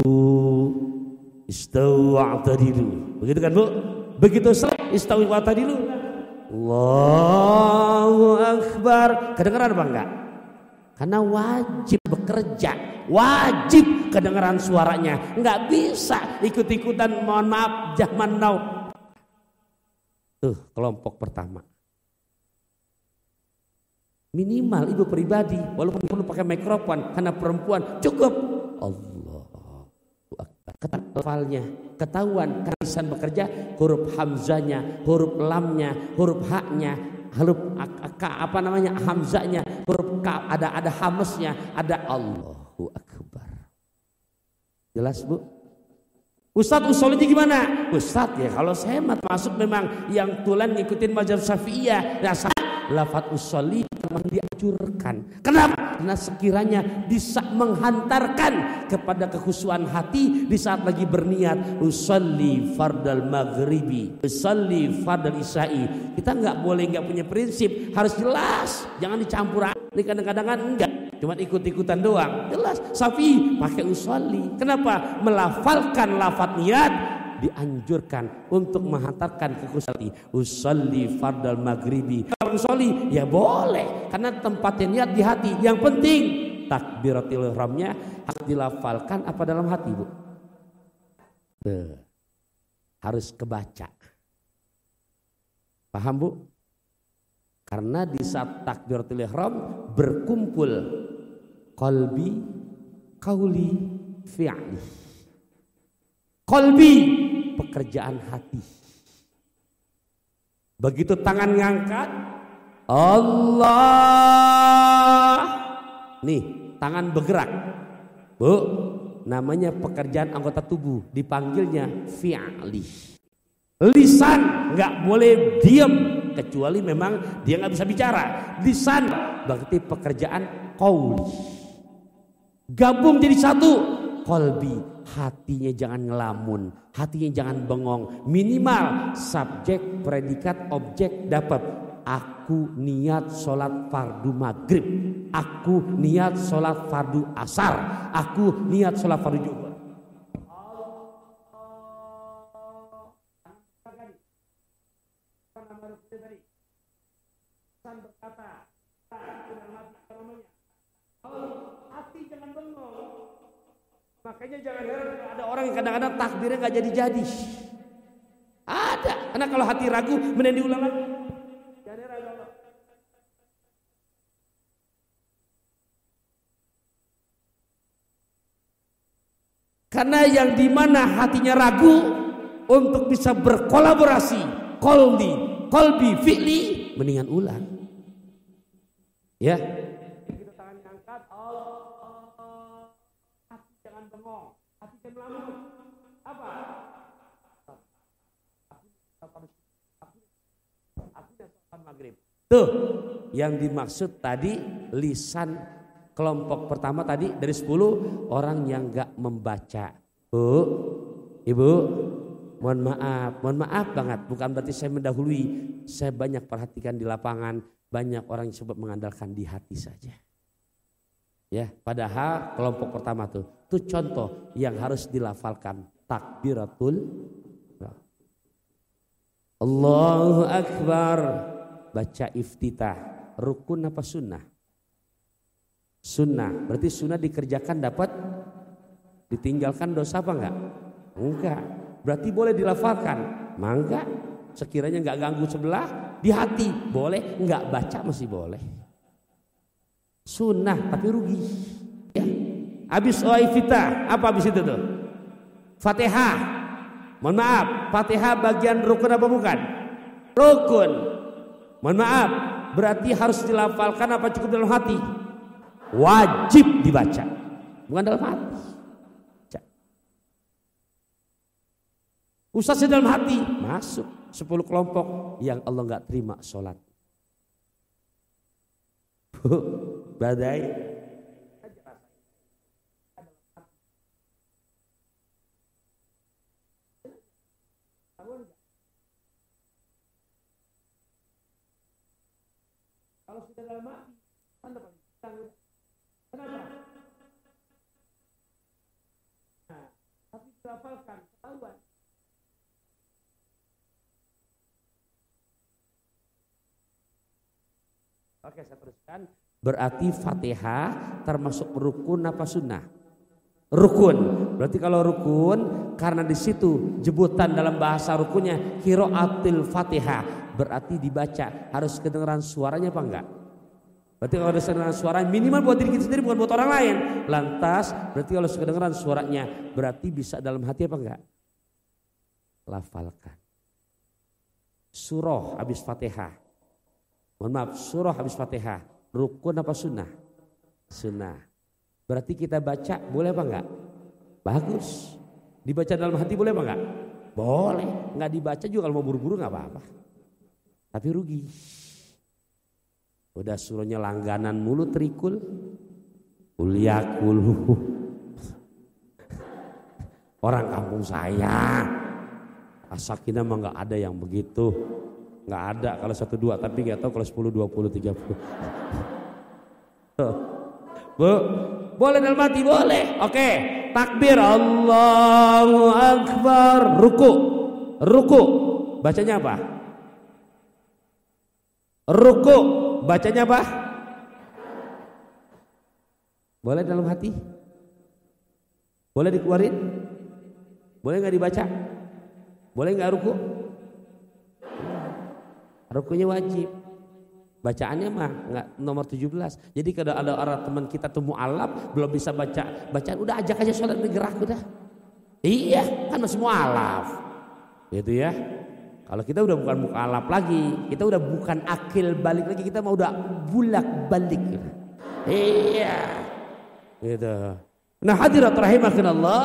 wa'tadilu. Begitu kan Bu? Begitu selesai istawu wa'tadilu, Allahu Akbar. Kedengaran apa enggak? Karena wajib bekerja, wajib kedengaran suaranya. Enggak bisa ikut-ikutan, mohon maaf, zaman now. Tuh kelompok pertama. Minimal ibu pribadi, walaupun perlu pakai mikrofon karena perempuan, cukup. Allahu Akbar. Lafalnya ketahuan, kalisan bekerja, huruf hamzanya, huruf lamnya, huruf haknya, huruf apa namanya hamzanya, huruf ka, ada hamesnya, ada Allahu Akbar. Jelas Bu? Ustadz usolnya gimana? Ustadz ya kalau saya masuk memang yang tulen ngikutin mazhab Syafi'iyah. Nah, lafaz usolli memang dianjurkan. Kenapa? Karena sekiranya bisa menghantarkan kepada kekhusyuan hati di saat lagi berniat usolli fardal maghribi, usolli fardal isya'i. Kita nggak boleh nggak punya prinsip, harus jelas, jangan dicampur. Ini kadang-kadang kan enggak, cuma ikut-ikutan doang. Jelas, Syafi'i pakai usolli. Kenapa? Melafalkan lafaz niat dianjurkan untuk menghantarkan kekhusyuan. Usolli fardal maghribi, usolli ya boleh karena tempatnya niat di hati. Yang penting takbiratul ihramnya harus dilafalkan apa dalam hati Bu? Harus kebaca. Paham Bu? Karena di saat takbiratul ihram berkumpul qalbi, qauli, fi'li. Qalbi pekerjaan hati. Begitu tangan ngangkat, Allah. Nih, tangan bergerak. Bu, namanya pekerjaan anggota tubuh, dipanggilnya fi'li. Lisan nggak boleh diam kecuali memang dia nggak bisa bicara. Lisan berarti pekerjaan qauli. Gabung jadi satu, qalbi. Hatinya jangan ngelamun, hatinya jangan bengong. Minimal subjek, predikat, objek dapat. Aku niat sholat fardu maghrib, aku niat sholat fardu asar, aku niat sholat fardu zuhur. Hati jangan bengong. Makanya jangan heran ada orang yang kadang-kadang takbirnya nggak jadi-jadi. Ada, karena kalau hati ragu, mending diulang lagi. Jangan heran. Karena yang dimana hatinya ragu untuk bisa berkolaborasi, kolbi, fi'li, mendingan ulang. Ya. Tuh yang dimaksud tadi lisan kelompok pertama tadi dari 10 orang yang gak membaca. Bu, Ibu, mohon maaf banget, bukan berarti saya mendahului. Saya banyak perhatikan di lapangan, banyak orang yang coba mengandalkan di hati saja. Ya, padahal kelompok pertama tuh contoh yang harus dilafalkan takbiratul Allahu Akbar. Baca iftitah, rukun apa sunnah? Sunnah, berarti sunnah dikerjakan dapat, ditinggalkan dosa apa enggak? Enggak, berarti boleh dilafalkan. Mangga, sekiranya enggak ganggu sebelah, di hati boleh, enggak baca masih boleh. Sunnah tapi rugi. Ya. Habis iftitah, apa habis itu tuh? Fatihah. Mohon maaf, Fatihah bagian rukun apa bukan? Rukun. Mohon maaf, berarti harus dilafalkan apa cukup dalam hati? Wajib dibaca, bukan dalam hati. Ustaz dalam hati, masuk 10 kelompok yang Allah nggak terima sholat. Badai. Kalau sudah dalam hati, kenapa? Nah, tapi dilafalkan, ketahuan. Oke, saya teruskan. Berarti Fatihah termasuk rukun apa sunnah? Rukun. Berarti kalau rukun, karena di situ jebotan dalam bahasa rukunnya qiraatil Fatihah, berarti dibaca harus kedengaran suaranya apa enggak? Berarti kalau ada kedengaran suara minimal buat diri kita sendiri, bukan buat orang lain. Lantas berarti kalau kedengaran suaranya berarti bisa dalam hati apa enggak? Lafalkan. Surah habis Fatihah. Mohon maaf, surah habis Fatihah, rukun apa sunnah? Sunnah. Berarti kita baca boleh apa enggak? Bagus. Dibaca dalam hati boleh apa enggak? Boleh. Enggak dibaca juga kalau mau buru-buru enggak apa-apa. Tapi rugi. Udah surahnya langganan mulu terikul. Uliakul. Orang kampung saya. Asakina mah enggak ada yang begitu. Nggak ada kalau 1-2, tapi nggak tahu kalau 10, 20, 30. Bu, boleh dalam hati boleh. Oke, takbir Allahu Akbar, ruku, bacanya apa? Ruku, bacanya apa? Boleh dalam hati? Boleh dikeluarin? Boleh nggak dibaca? Boleh nggak ruku? Rukunya wajib, bacaannya mah nggak nomor 17. Jadi kalau ada orang teman kita tuh mu'alaf belum bisa baca bacaan, udah ajak aja sholat bergerak udah. Iya, kan masih mu'alaf, gitu ya. Kalau kita udah bukan mu'alaf lagi, kita udah bukan akil balik lagi, kita mau udah bulak balik. Iya, gitu. Nah hadirat rahimakumullah,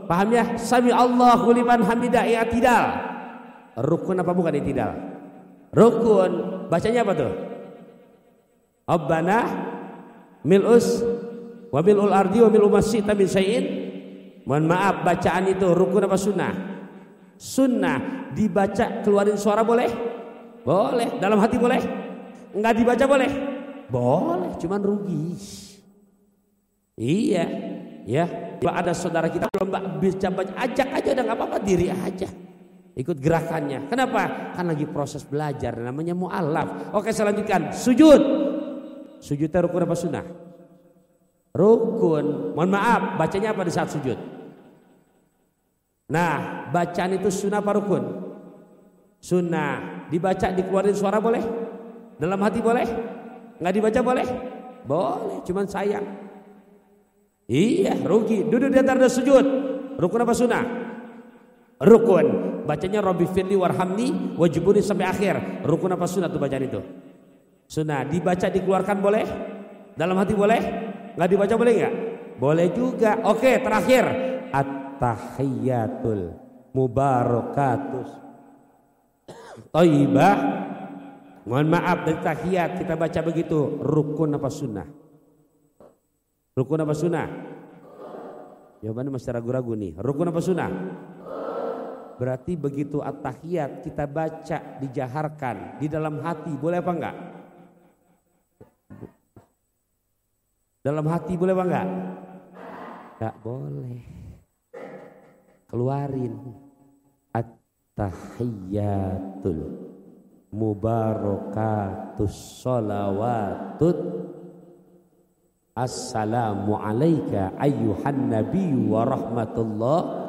paham ya? Sami Allahu liman hamidah, i'tidal. Rukun apa bukan i'tidal? Rukun. Bacanya apa tuh? Rabbana mil'us wa mil'ul ardi wa mil'u masyi'ta min syai'in. Mohon maaf, bacaan itu rukun apa sunnah? Sunnah. Dibaca keluarin suara boleh? Boleh. Dalam hati boleh? Enggak dibaca boleh? Boleh, cuman rugi. Iya, ya. Ada saudara kita belum bisa baca, ajak aja, udah nggak apa-apa, diri aja. Ikut gerakannya. Kenapa? Kan lagi proses belajar, namanya mu'alaf. Oke, saya lanjutkan. Sujud. Sujudnya rukun apa sunnah? Rukun. Mohon maaf, bacanya apa di saat sujud? Nah, bacaan itu sunnah apa rukun? Sunnah. Dibaca dikeluarin suara boleh? Dalam hati boleh? Nggak dibaca boleh? Boleh, cuman sayang. Iya, rugi. Duduk di antara sujud. Rukun apa sunnah? Rukun. Bacanya Rabbi firli warhamni wajibuni sampai akhir. Rukun apa sunnah tuh bacaan itu? Sunnah. Dibaca dikeluarkan boleh? Dalam hati boleh? Nggak dibaca boleh nggak? Boleh juga. Oke, terakhir. At-tahiyyatul mubarakatus thayyibah. Mohon maaf, dari tahiyat kita baca begitu. Rukun apa sunnah? Rukun apa sunnah? Jawabannya masih ragu-ragu nih. Rukun apa sunnah? Berarti begitu at-tahiyat kita baca dijaharkan di dalam hati, boleh apa enggak? Dalam hati boleh apa enggak? Enggak boleh. Keluarin. At-tahiyyatul mubarakatus sholawatut assalamu alayka ayyuhan nabiyyu wa rahmatullah.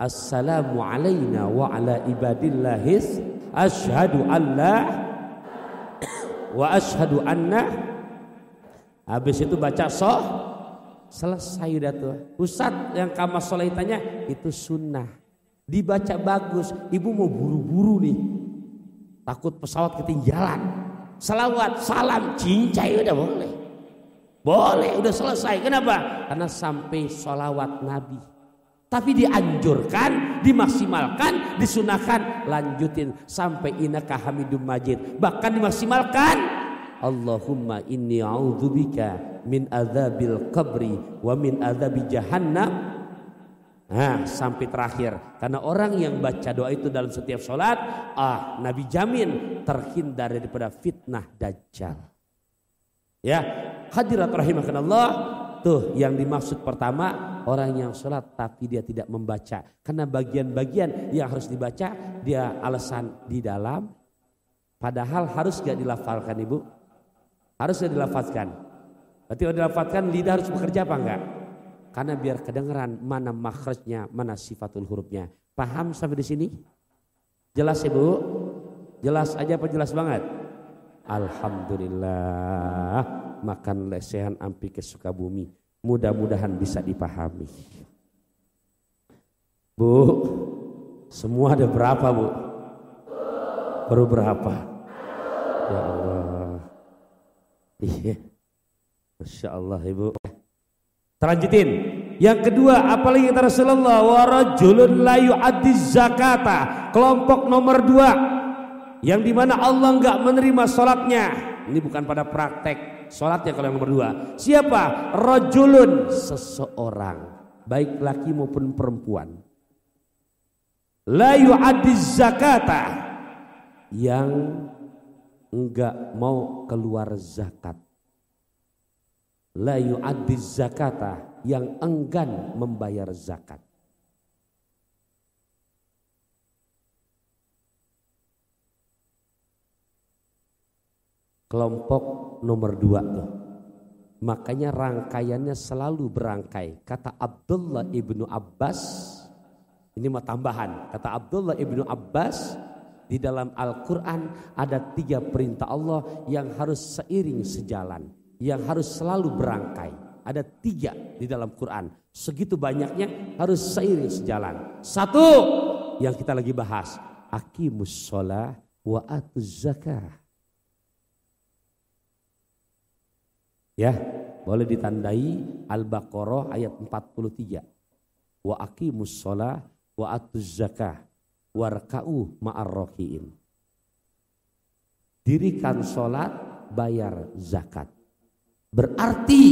Assalamu alayna wa ala ibadillahis asyhadu an la wa asyhadu anna. Habis itu baca selesai udah tuh. Ustadz yang kama sholahitannya itu sunnah. Dibaca bagus. Ibu mau buru-buru nih. takut pesawat ketinggalan. Salawat, salam, cincai udah boleh. Boleh, udah selesai. Kenapa? Karena sampai sholawat Nabi. Tapi dianjurkan, dimaksimalkan, disunahkan, lanjutin sampai innaka hamidum majid. Bahkan dimaksimalkan, Allahumma inni a'udzubika min adzabil qabri wa min adzabi jahannam. Nah, sampai terakhir. Karena orang yang baca doa itu dalam setiap sholat, Nabi jamin terhindar daripada fitnah dajjal. Ya, hadirat rahimakumullah. Tuh yang dimaksud pertama, orang yang sholat tapi dia tidak membaca. Karena bagian-bagian yang harus dibaca dia alasan di dalam. Padahal harus gak dilafalkan ibu? Harus gak dilafalkan? Berarti kalau dilafalkan lidah harus bekerja apa enggak? Karena biar kedengeran mana makhrajnya, mana sifatul hurufnya. Paham sampai di sini? Jelas ibu? Jelas aja apa jelas banget? Alhamdulillah, makan lesehan ampi ke Sukabumi. Mudah-mudahan bisa dipahami. Bu, semua ada berapa bu? Baru berapa? Ya Allah. Iya. Masya Allah ibu. Terlanjutin. Yang kedua, apalagi kata Rasulullah, wa rajulun la yu'addiz zakata. Kelompok nomor 2. Yang dimana Allah enggak menerima sholatnya. Ini bukan pada praktek sholatnya kalau yang nomor 2. Siapa? Rajulun, seseorang, baik laki maupun perempuan. La yu'addiz zakata, yang enggak mau keluar zakat. La yu'addiz zakata, yang enggan membayar zakat. Kelompok nomor 2 tuh. Makanya rangkaiannya selalu berangkai. Kata Abdullah ibnu Abbas, ini mah tambahan. Kata Abdullah ibnu Abbas, di dalam Al-Quran ada 3 perintah Allah yang harus seiring sejalan, yang harus selalu berangkai. Ada 3 di dalam Quran. Segitu banyaknya harus seiring sejalan. 1 yang kita lagi bahas, aqimus sholah wa atuz zakah. Ya, boleh ditandai Al-Baqarah ayat 43. Wa aqimus sholah wa atuz zakah warka'u ma'ar raki'in. Dirikan sholat, bayar zakat. Berarti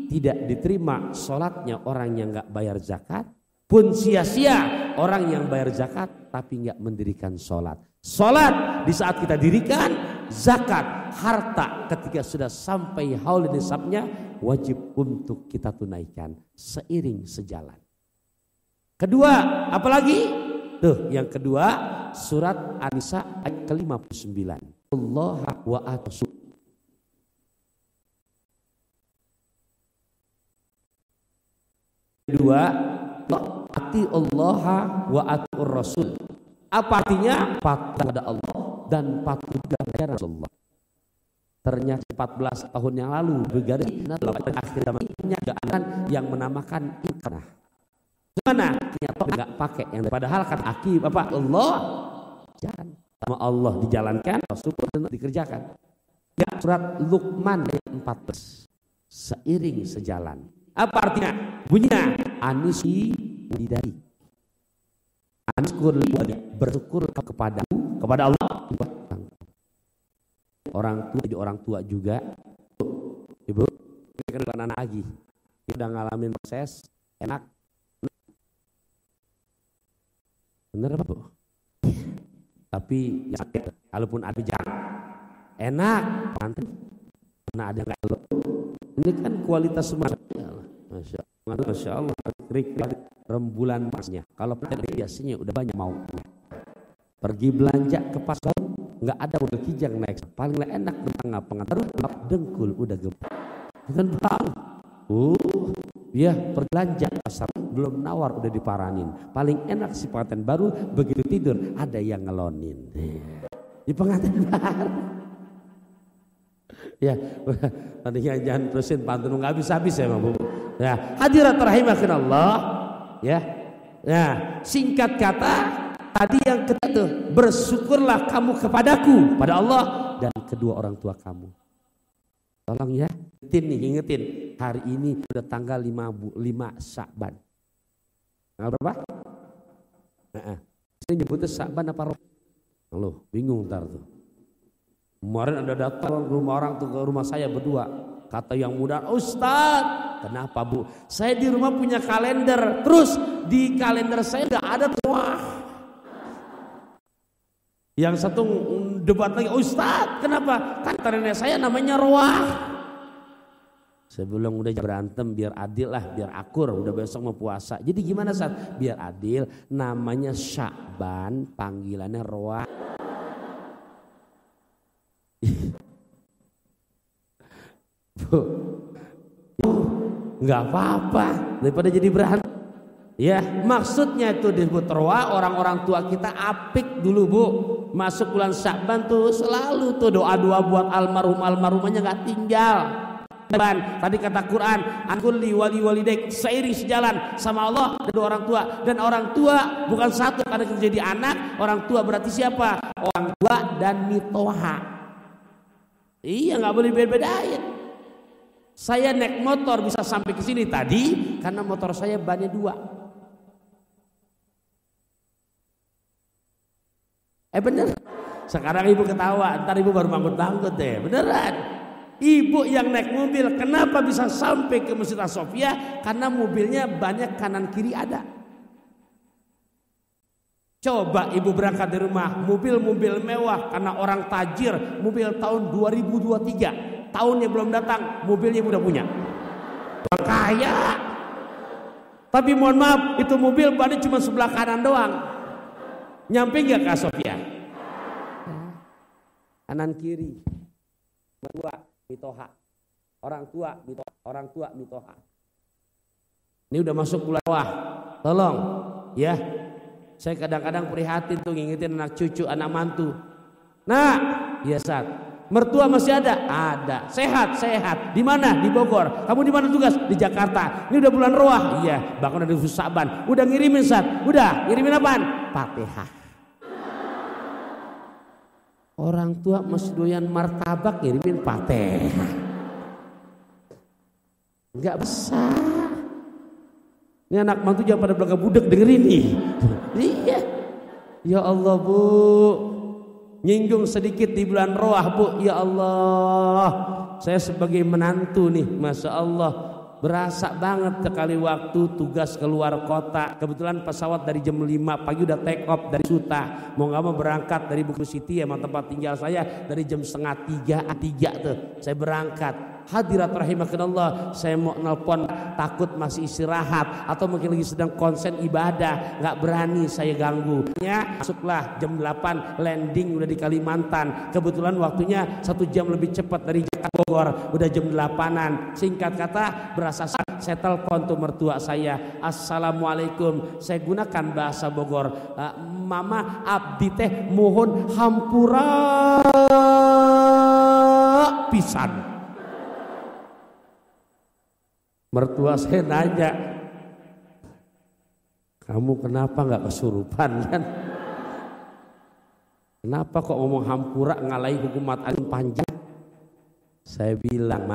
tidak diterima sholatnya orang yang gak bayar zakat, pun sia-sia orang yang bayar zakat tapi gak mendirikan sholat. Sholat di saat kita dirikan, zakat, harta ketika sudah sampai haul nisabnya wajib untuk kita tunaikan seiring sejalan. Kedua, apalagi? Tuh yang kedua, surat An-Nisa ayat ke-59. Allah wa atu. Kedua, ati Allah wa atur Rasul. Apa artinya? Patuh kepada Allah dan patuh kepada Rasulullah. Ternyata 14 tahun yang lalu bergaris akhir zamannya yang menamakan ikrah. Mana? Ternyata enggak pakai yang padahal kan akib apa Allah jalan sama Allah dijalankan, Rasul dikerjakan. Ya, surat Luqman ayat 14. Seiring sejalan. Apa artinya? Bunyinya anisi lidari. Ansyukur bersyukur kepada Allah. Orang tua jadi orang tua juga. Ibu, ini kan bukan anak lagi. Dia udah ngalamin proses enak. Bener apa bu? Tapi ya sakit. Kalaupun ada jangan enak. Karena ada nggak lo. Ini kan kualitas semua. Masya Allah. Rembulan pasnya. Kalau biasanya udah banyak mau. Pergi belanja ke pasar, nggak ada model kijang naik. Paling enak tengah pengantar dengkul udah gemuk. Bukan bang. Ya berbelanja pasar belum nawar udah diparanin. Paling enak si pengantin baru begitu tidur ada yang ngelonin. Di pengantin baru. Ya, tadinya jangan terusin pantun nggak habis-habis ya bu. Ya, hadirat rahimakumullah. Ya, nah singkat kata Tadi yang ketiga tuh, bersyukurlah kamu kepadaku, pada Allah dan kedua orang tua kamu. Tolong ya, ingetin hari ini udah tanggal 5 Sya'ban. Tanggal berapa? Saya nyebutnya Sya'ban apa Ramadan? Loh, bingung ntar tuh. Kemarin ada datang rumah orang tuh ke rumah saya berdua. Kata yang muda, Ustaz, kenapa Bu? Saya di rumah punya kalender, terus di kalender saya nggak ada Roah. Yang satu debat lagi, Ustaz, kenapa? Kan nenek saya namanya Roah. Saya bilang udah berantem biar adil lah, biar akur, udah besok mau puasa. Jadi gimana Ustaz? Biar adil, namanya Sya'ban, panggilannya Roah. Bu, nggak apa-apa daripada jadi berantem. Ya, maksudnya itu disebut Roah, orang-orang tua kita apik dulu Bu. Masuk bulan Sya'ban tuh selalu tuh doa-doa buat almarhumahnya nggak tinggal. Tadi kata Quran, ankulli wali walidayk, seiring sejalan sama Allah dan orang tua. Dan orang tua bukan satu, karena kita jadi anak, orang tua berarti siapa? Orang tua dan mitoha. Iya, nggak boleh beda-bedain. Saya naik motor bisa sampai ke sini tadi karena motor saya bannya 2. Bener. Sekarang ibu ketawa, ntar ibu baru bangkut deh. Beneran. Ibu yang naik mobil kenapa bisa sampai ke Masjid As-Sofia? Karena mobilnya banyak kanan kiri ada. Coba ibu berangkat dari rumah, mobil-mobil mewah karena orang tajir, mobil tahun 2023, tahunnya belum datang, mobilnya ibu udah punya. Orang kaya. Tapi mohon maaf, itu mobil bannya cuma sebelah kanan doang. Nyampe nggak ke Sofia? Kanan kiri. Dua mitoha. Orang tua mitoha. Ini udah masuk bulan wah. Tolong ya. Saya kadang-kadang prihatin tuh ngingetin anak cucu, anak mantu. Nah, ya Sat, mertua masih ada? Ada. Sehat. Di mana? Di Bogor. Kamu di mana tugas? Di Jakarta. Ini udah bulan Roah. Iya, bahkan udah Sya'ban. Udah ngirimin Sat. Udah, ngirimin apaan? Fatihah. Orang tua masih doyan martabak, ngirimin Fatihah. Enggak besar. Ini anak mantu jangan pada belakang budek dengerin nih. Iya. Ya Allah Bu, nyinggung sedikit di bulan Roah Bu. Ya Allah, saya sebagai menantu nih, Masya Allah, berasa banget sekali waktu tugas keluar kota. Kebetulan pesawat dari jam 5 pagi udah take off dari Suta. Mau gak mau berangkat dari Bukit City, emang tempat tinggal saya, dari jam 2:30 tuh saya berangkat. Hadirat rahimakumullah, saya mau nelpon takut masih istirahat atau mungkin lagi sedang konsen ibadah, nggak berani saya ganggu. Masuklah jam 8, landing udah di Kalimantan. Kebetulan waktunya 1 jam lebih cepat dari Jakarta Bogor, udah jam 8-an. Singkat kata, berasa saya telepon tuh mertua saya, Assalamualaikum. Saya gunakan bahasa Bogor, Mama abdi teh mohon hampura pisan. Mertua saya nanya, kamu kenapa nggak kesurupan kan? Kenapa kok ngomong hampura ngalahi hukumat alim panjang? Saya bilang,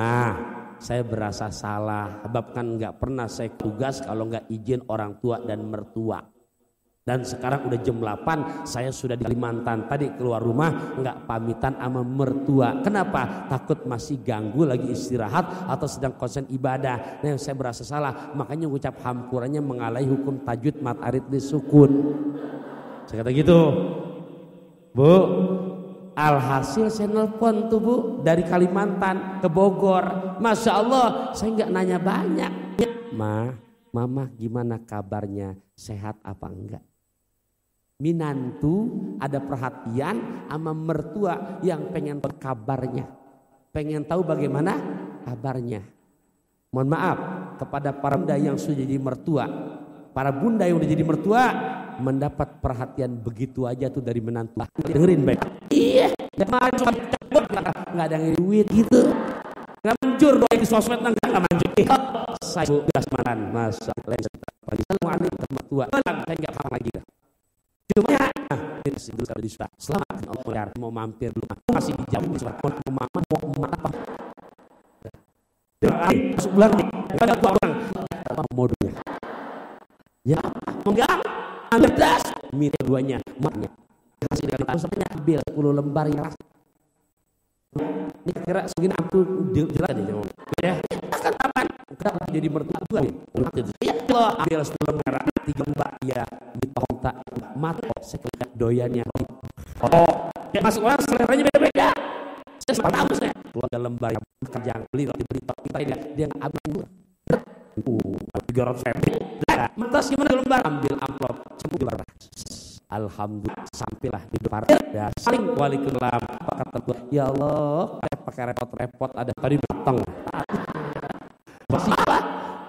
saya berasa salah, sebab kan nggak pernah saya tugas kalau nggak izin orang tua dan mertua. Dan sekarang udah jam 8, saya sudah di Kalimantan. Tadi keluar rumah nggak pamitan sama mertua. Kenapa? Takut masih ganggu lagi istirahat atau sedang konsen ibadah. Nah, saya berasa salah, makanya ngucap hampuranya mengalahi hukum tajwid mat arid di sukun. Saya kata gitu, Bu. Alhasil saya nelpon tuh Bu dari Kalimantan ke Bogor. Masya Allah, saya nggak nanya banyak. Mama gimana kabarnya? Sehat apa enggak? Minantu ada perhatian sama mertua yang pengen tahu kabarnya, pengen tahu bagaimana kabarnya. Mohon maaf kepada para bunda yang sudah jadi mertua, para bunda yang udah jadi mertua mendapat perhatian begitu aja tuh dari menantu. Dengerin baik. Iya, nggak ada duit gitu, nggak manjur doa di sosmed nggak manjur. Saya tugas makan masa. Assalamualaikum mertua. Saya nggak paham lagi. Cuma mampir sebelum di surat. Selamat Allah mau mampir rumah. Masih di jam di surat. Mau mama mau apa? Masuk bulan nih. Enggak ada orang. Apa modusnya? Ya, enggak. Ambil das. Minta duanya, maknya. Kasih dengan tahu ambil 10 lembar yang ini kira segini aku jelas nih ya kan kapan kenapa jadi mertua ya Allah ambil 10 lembar 3 lembar ya ditonta mata sekali doyannya oh ya masuk orang seleranya beda-beda saya tahu saya keluarga lembar yang kerjaan beli kita dia nggak ambil 300 nah, mentas gimana lembar ambil amplop lembar alhamdulillah sampailah di depan ya saling waalaikumsalam kata gua ya Allah pakai repot-repot ada tadi batang apa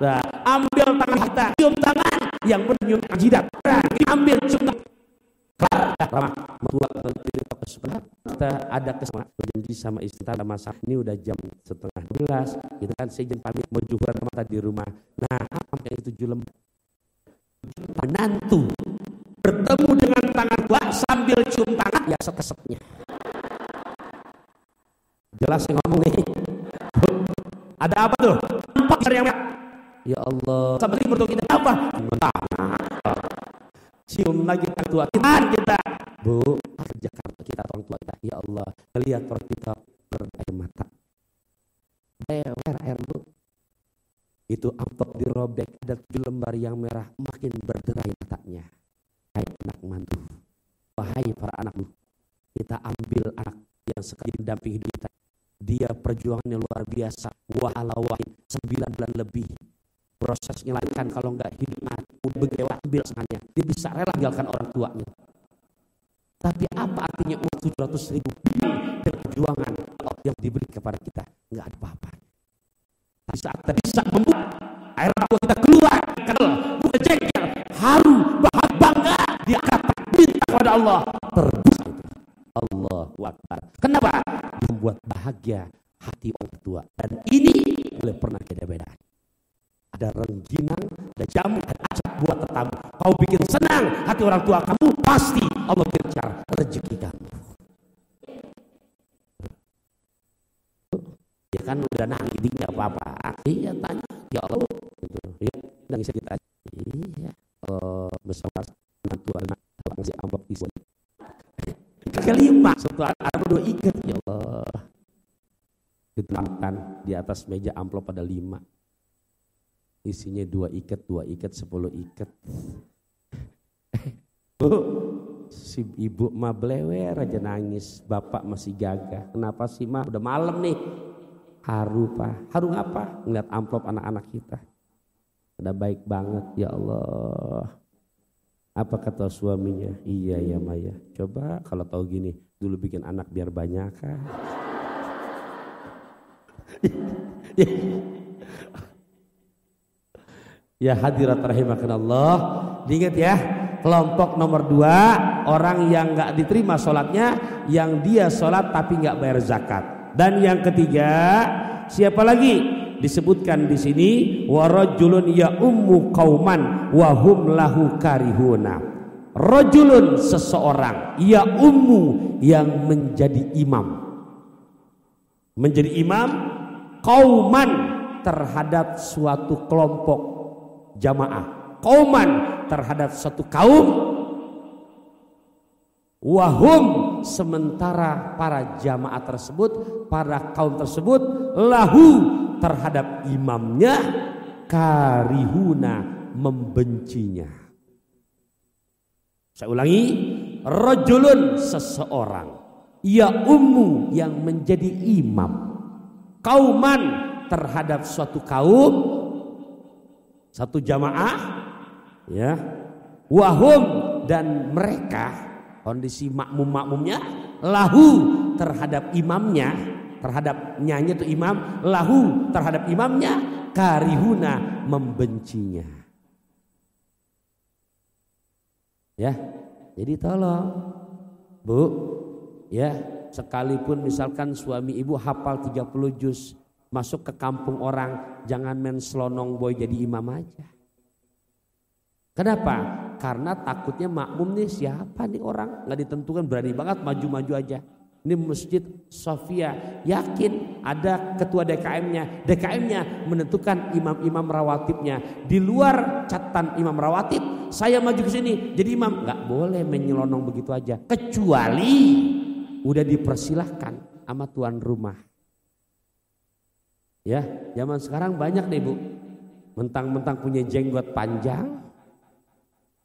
nah ambil tangan kita cium tangan yang menyium jidat ambil cium ramah mertua kita ada kesempatan berjanji sama istri dalam masa ini udah jam 11:30 kita kan saya pamit mau juhur mata di rumah nah sampai 7 lembar menantu bertemu dengan tangan gua sambil cium tangan ya sekesepnya jelas yang ngomong nih ada apa tuh empat yang ya Allah sampai berdoa kita apa cium lagi orang tua kita bu Jakarta kita orang tua kita ya Allah lihat orang kita berair mata air bu itu amplop dirobek ada 7 lembar yang merah makin berderai matanya. Hai anak mantu, wahai para anakku, kita ambil anak yang sekali mendampingi hidup kita. Dia perjuangannya luar biasa, wahalawain 9 bulan lebih. Prosesnya lakukan kalau enggak hidup mati, begewa ambil sengaja. Dia bisa rela tinggalkan orang tuanya. Tapi apa artinya uang 700.000 perjuangan yang diberi kepada kita? Enggak ada apa-apa. Di saat kita bisa membuka air mata kita keluar, bukan jengkel, haru, bangga, dia kata minta kepada Allah terbuka itu. Allahu Akbar. Kenapa? Membuat bahagia hati orang tua. Dan ini boleh pernah beda-beda. Ada rengginang, ada jamu, ada acap buat tetamu. Kau bikin senang hati orang tua kamu, pasti Allah bicara rezeki kamu. Ya kan udah nangis nggak apa-apa. Iya tanya, ya Allah. Gitu. Ya, nangis kita. Iya. Bersama menantu anak ngasih amplop isi. Kelima, satu ada 2 ikat ya Allah. Dituangkan di atas meja amplop ada 5. Isinya 2 ikat, 10 ikat. Bu, si ibu mah blewer aja nangis, bapak masih gagah. Kenapa sih mah? Udah malam nih. Haru pak, haru ngapa? Ngeliat amplop anak-anak kita. Udah baik banget ya Allah. Apa kata suaminya? Iya ya Maya. Coba kalau tahu gini, dulu bikin anak biar banyak kan. Ya hadirat rahimakumullah. Diingat ya, kelompok nomor 2 orang yang nggak diterima sholatnya, yang dia sholat tapi nggak bayar zakat. Dan yang ketiga siapa lagi? Disebutkan di sini warajulun ya ummu qauman wa hum lahu karihuna. Rajulun seseorang ya ummu yang menjadi imam. Menjadi imam qauman terhadap suatu kelompok jamaah. Qauman terhadap suatu kaum. Wahum sementara para jamaah tersebut, para kaum tersebut lahu terhadap imamnya karihuna membencinya. Saya ulangi, rajulun seseorang ya ummu yang menjadi imam, kauman terhadap suatu kaum, satu jamaah ya, wahum dan mereka kondisi makmum-makmumnya lahu terhadap imamnya, terhadap nyanyi itu imam, lahu terhadap imamnya karihuna membencinya. Ya, jadi tolong Bu, ya sekalipun misalkan suami ibu hafal 30 juz masuk ke kampung orang, jangan main selonong boy jadi imam aja. Kenapa? Karena takutnya makmum nih, siapa nih orang, nggak ditentukan, berani banget maju-maju aja. Ini Masjid Sofia, yakin ada ketua DKM-nya. DKM-nya menentukan imam-imam rawatibnya. Di luar catatan imam rawatib, saya maju ke sini jadi imam, nggak boleh menyelonong begitu aja. Kecuali udah dipersilahkan sama tuan rumah. Ya, zaman sekarang banyak nih Bu, mentang-mentang punya jenggot panjang,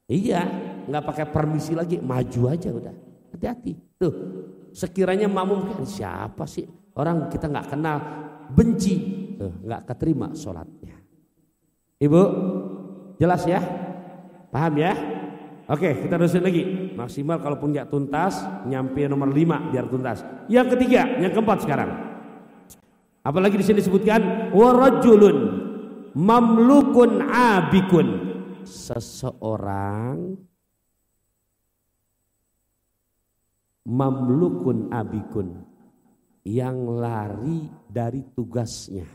iya, nggak pakai permisi lagi, maju aja udah. Hati-hati tuh. Sekiranya makmum kan siapa sih orang kita nggak kenal, benci, nggak keterima sholatnya. Ibu jelas ya, paham ya? Oke, kita terusin lagi. Maksimal kalaupun nggak tuntas, nyampe nomor 5 biar tuntas. Yang ketiga, yang keempat sekarang. Apalagi di sini disebutkan warajulun mamlukun abikun, seseorang mamlukun abikun, yang lari dari tugasnya.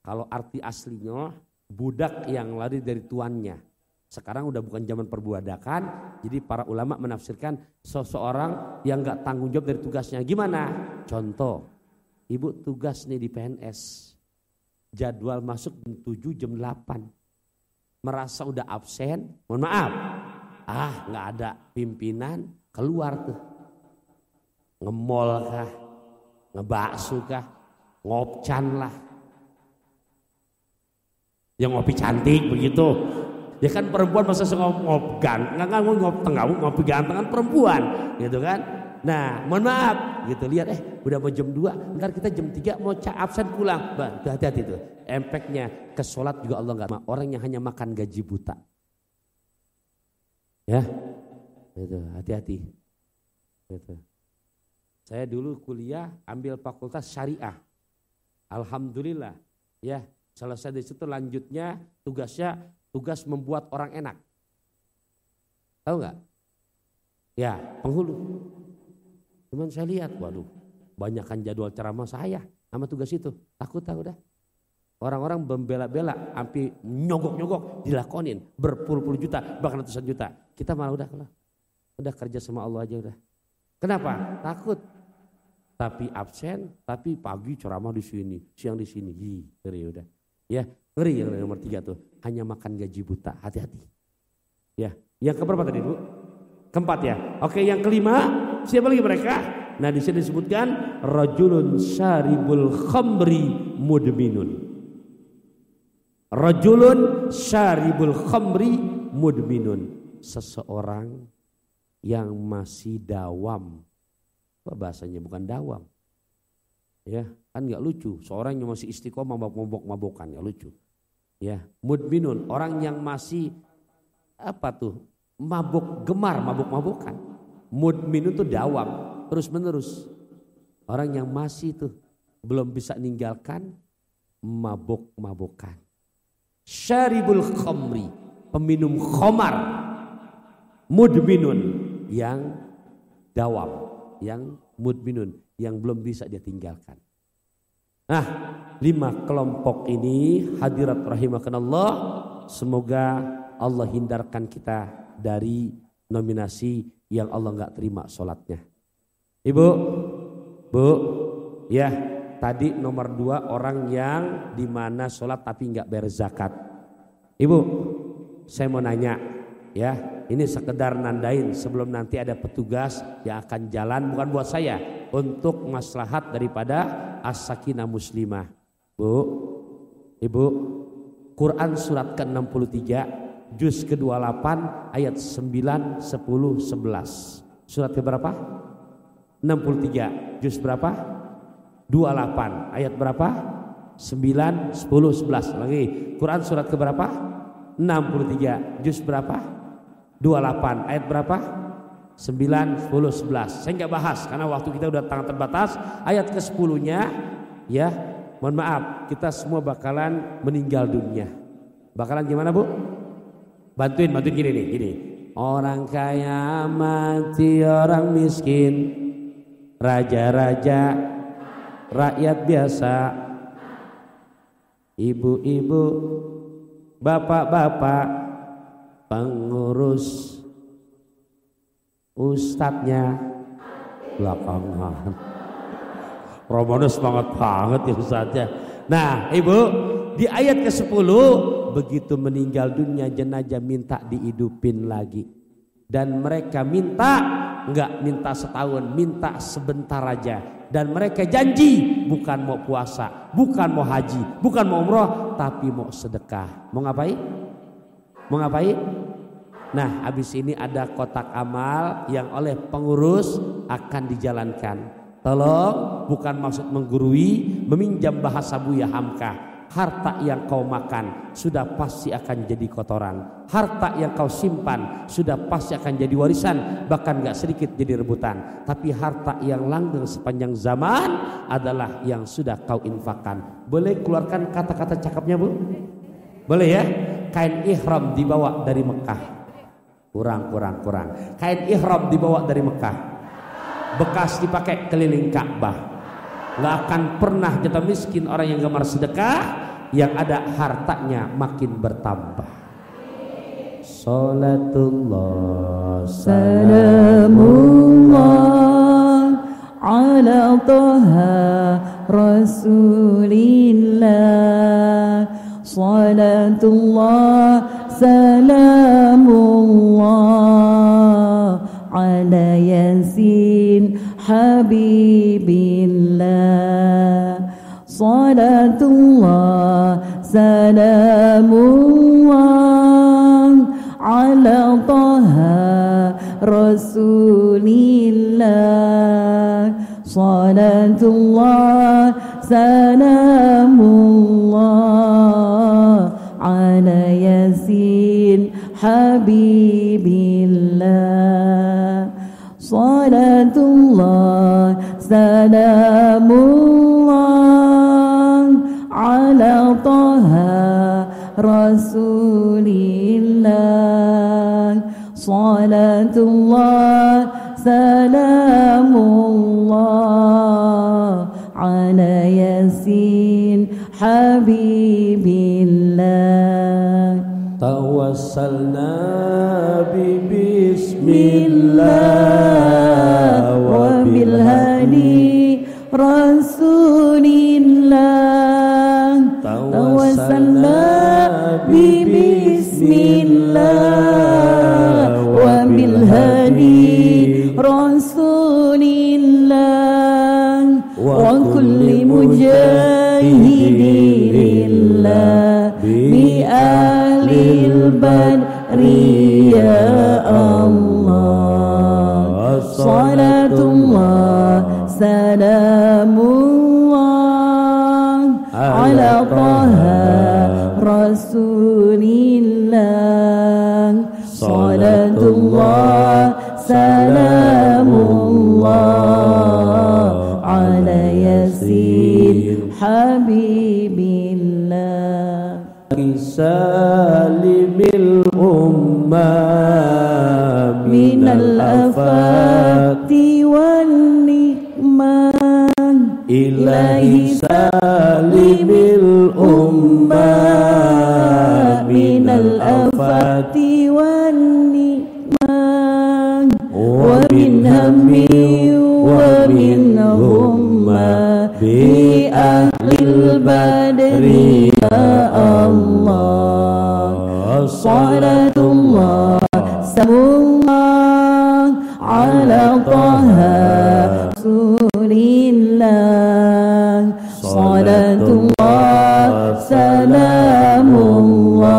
Kalau arti aslinya budak yang lari dari tuannya. Sekarang udah bukan zaman perbudakan, jadi para ulama menafsirkan seseorang yang gak tanggung jawab dari tugasnya. Gimana? Contoh, ibu tugas nih di PNS, jadwal masuk jam 7 jam 8, merasa udah absen, mohon maaf, nggak ada pimpinan, keluar tuh, ngemol kah, ngebakso kah, ngopcan lah, yang ngopi cantik begitu, ya kan perempuan masa ngop ganteng, ngopi ganteng kan perempuan, gitu kan. Nah, mohon maaf, gitu lihat, udah mau jam 2, ntar kita jam 3 mau absen pulang, hati-hati tuh, efeknya ke sholat juga Allah nggak mau. Orang yang hanya makan gaji buta. Ya, itu hati-hati. Gitu. Saya dulu kuliah ambil fakultas syariah, alhamdulillah. Ya, selesai dari situ lanjutnya tugas membuat orang enak. Tahu nggak? Ya, penghulu. Cuman saya lihat, waduh, banyakkan jadwal ceramah saya sama tugas itu. Takut udah. Orang-orang membela-bela, sampai nyogok-nyogok dilakonin berpuluh-puluh juta, bahkan ratusan juta. Kita malah udah kerja sama Allah aja udah. Kenapa? Takut. Tapi absen, tapi pagi ceramah di sini, siang di sini. Ngeri udah. Ya, ngeri yang nomor 3 tuh, hanya makan gaji buta. Hati-hati. Ya, yang keberapa tadi Bu? Keempat ya. Oke, yang kelima, siapa lagi mereka? Nah, di sini disebutkan rajulun syaribul khamri mudminun. Rajulun syaribul khamri mudminun, seseorang yang masih dawam. Apa bahasanya? Bukan dawam. Ya, kan nggak lucu. Seorang yang masih istiqomah mabok-mabokan, nggak lucu. Ya, mudminun, orang yang masih apa tuh? Gemar mabok-mabokan. Mudminun tuh dawam, terus-menerus. Orang yang masih tuh belum bisa ninggalkan mabok-mabokan. Syaribul khamri, peminum khamar. Mudminun, yang dawam, yang mudminun, yang belum bisa dia tinggalkan. Nah, 5 kelompok ini hadirat rahimakanallah, semoga Allah hindarkan kita dari nominasi yang Allah nggak terima sholatnya. Ibu, Bu, ya. Tadi nomor 2 orang yang dimana sholat tapi nggak bayar zakat. Ibu, saya mau nanya, ya, ini sekedar nandain sebelum nanti ada petugas yang akan jalan, bukan buat saya, untuk maslahat daripada as-sakinah muslimah. Bu, Ibu, Quran surat ke-63, juz ke-28, ayat 9, 10, 11. Surat ke berapa? 63, juz berapa? 28, ayat berapa? 9, 10, 11. Lagi, Quran surat ke berapa? 63, juz berapa? 28, ayat berapa? 9, 10, 11. Saya nggak bahas karena waktu kita udah sangat terbatas. Ayat ke-10-nya, ya, mohon maaf, kita semua bakalan meninggal dunia. Bakalan gimana Bu? Bantuin gini. Orang kaya mati, orang miskin, raja-raja, rakyat biasa, ibu-ibu, bapak-bapak pengurus, ustadznya belakangan. Romono semangat banget ya ustadznya. Nah ibu, di ayat ke-10 begitu meninggal dunia jenazah minta dihidupin lagi. Dan mereka minta, enggak minta setahun, minta sebentar aja. Dan mereka janji bukan mau puasa, bukan mau haji, bukan mau umroh, tapi mau sedekah. Mau ngapain? Mau ngapain? Nah habis ini ada kotak amal yang oleh pengurus akan dijalankan. Tolong, bukan maksud menggurui, meminjam bahasa Buya Hamka. Harta yang kau makan sudah pasti akan jadi kotoran. Harta yang kau simpan sudah pasti akan jadi warisan, bahkan gak sedikit jadi rebutan. Tapi harta yang langgeng sepanjang zaman adalah yang sudah kau infakkan. Boleh keluarkan kata-kata cakapnya bu? Boleh ya? Kain ihram dibawa dari Mekah. Kurang. Kain ihram dibawa dari Mekah, bekas dipakai keliling Ka'bah. Gak akan pernah jatuh miskin orang yang gemar sedekah, yang ada hartanya makin bertambah. Salatullah salamullah ala Taha Rasulillah. Salatullah salamullah ala Yasin Habibillah. Salatullah salamullah ala Taha Rasulillah. Salatullah salamullah ala Yasin Habibillah. Salatullah salamullah ala Taha Rasulillah. Salatullah salamullah ala Yasin Habibillah. Tawassalna bismillah wa bil hadi Rasulillah. Tawassalna bismillah wa bil hadi Rasulillah wa kulli mujahidillah bi ahlil badri ya Allah. Salatullah salamullah ala Taha Rasulillah. Salatullah salamullah ala Yasin Habibillah. Salimil ummah minal afati wan nikmah. Ilahi salimil ummah minal afati wan nikmah. Wa min hammi wa min humma bi ahlil badri ya Allah. Salatullah salamullah ala Taha Rasulillah. Salatullah salamullah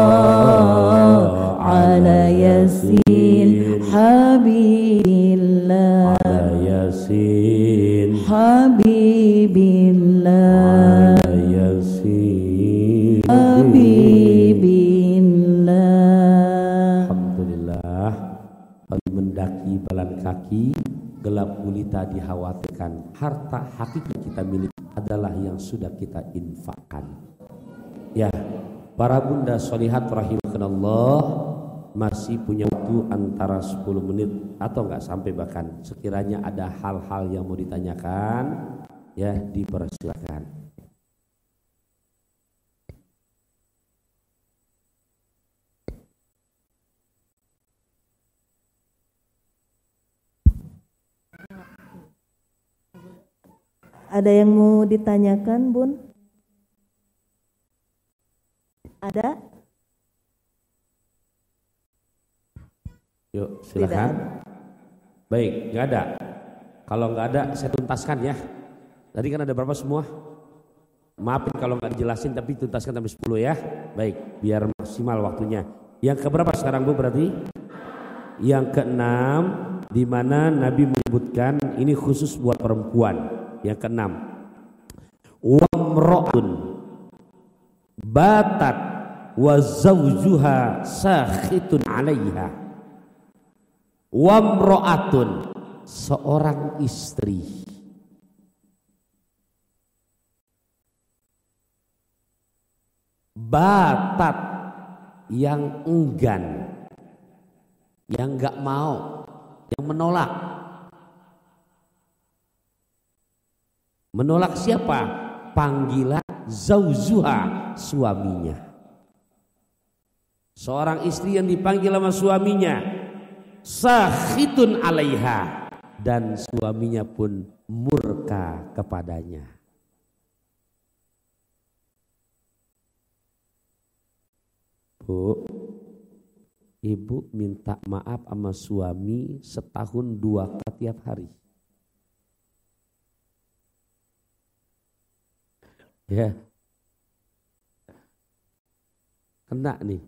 ala Yasin Habibillah. Yasin Habibillah. Yasin Habibillah. Alhamdulillah. Mendaki balan kaki, gelap gulita dikhawatirkan. Harta hakiki kita milik adalah yang sudah kita infakkan. Ya, para bunda sholihat rahimakumullah, masih punya waktu antara 10 menit atau enggak sampai bahkan. Sekiranya ada hal-hal yang mau ditanyakan, ya dipersilakan. Ada yang mau ditanyakan, Bun? Ada? Yuk, silakan. Baik, nggak ada. Kalau nggak ada, saya tuntaskan ya. Tadi kan ada berapa semua? Maafin kalau nggak dijelasin, tapi tuntaskan sampai 10 ya. Baik, biar maksimal waktunya. Yang keberapa sekarang Bu berarti? Yang keenam, di mana Nabi menyebutkan ini khusus buat perempuan. Yang keenam, wamra'un batat wa zawjuha sakhitun 'alaiha. Wamra'atun, seorang istri batat, yang enggan, yang enggak mau, yang menolak. Menolak siapa? Panggilan zauzuha, suaminya. Seorang istri yang dipanggil sama suaminya, sakhitun 'alaiha, dan suaminya pun murka kepadanya. Bu, ibu minta maaf sama suami setahun 2 kali tiap hari. Ya, kena nih.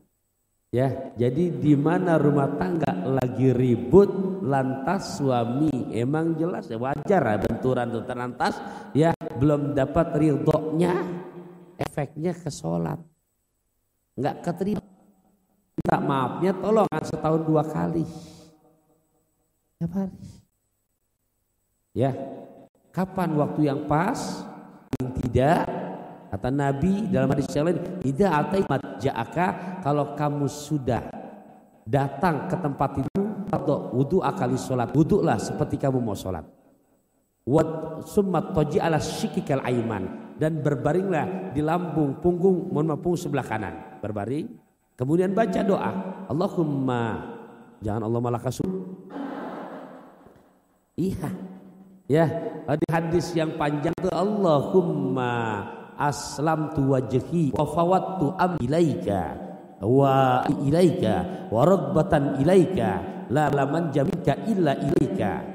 Ya, jadi di mana rumah tangga lagi ribut, lantas suami emang jelas ya wajar ya benturan lantas ya belum dapat ridhonya, efeknya ke sholat, nggak keterima. Minta maafnya tolong setahun 2 kali tiap hari. Ya, kapan waktu yang pas? Yang tidak, kata Nabi dalam hadis yang lain, idza ataimat ja'aka, kalau kamu sudah datang ke tempat itu, atau wudu akali sholat, wudulah seperti kamu mau sholat. Wat summat toji ala syikikal aiman, dan berbaringlah di lambung punggung, punggung sebelah kanan, berbaring. Kemudian baca doa, Allahumma, jangan Allah malakas. Iya, ya, di hadis yang panjang itu Allahumma aslamtu wajhi wa fawattu am ilaika wa ilaika wa ragbatan ilaika la laman jamika illa ilaika.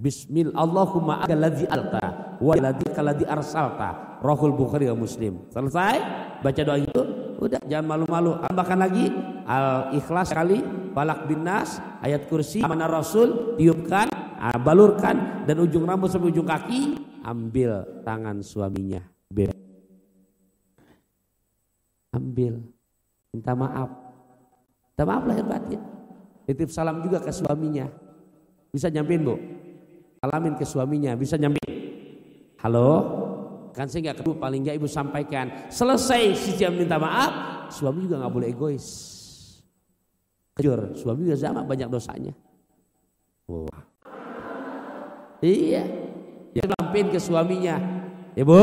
Bismillah Allahumma alladzi alta wa alladzi arsalta. Rahul Bukhari wa Muslim. Selesai baca doa itu, udah jangan malu-malu. Tambahkan lagi Al-Ikhlas kali, Falaq bin Nas, ayat kursi, Amanar Rasul, tiupkan, balurkan, dan ujung rambut sampai ujung kaki, ambil tangan suaminya, ambil, minta maaf lahir batin, titip salam juga ke suaminya. Bisa nyampein Bu? Salamin ke suaminya, bisa nyampein? Halo? Kan saya nggak kedua, paling nggak ibu sampaikan. Selesai si jam minta maaf, suami juga nggak boleh egois. Kejur, suami juga sama banyak dosanya. Wah. Iya, ya lampiin ke suaminya. Ibu,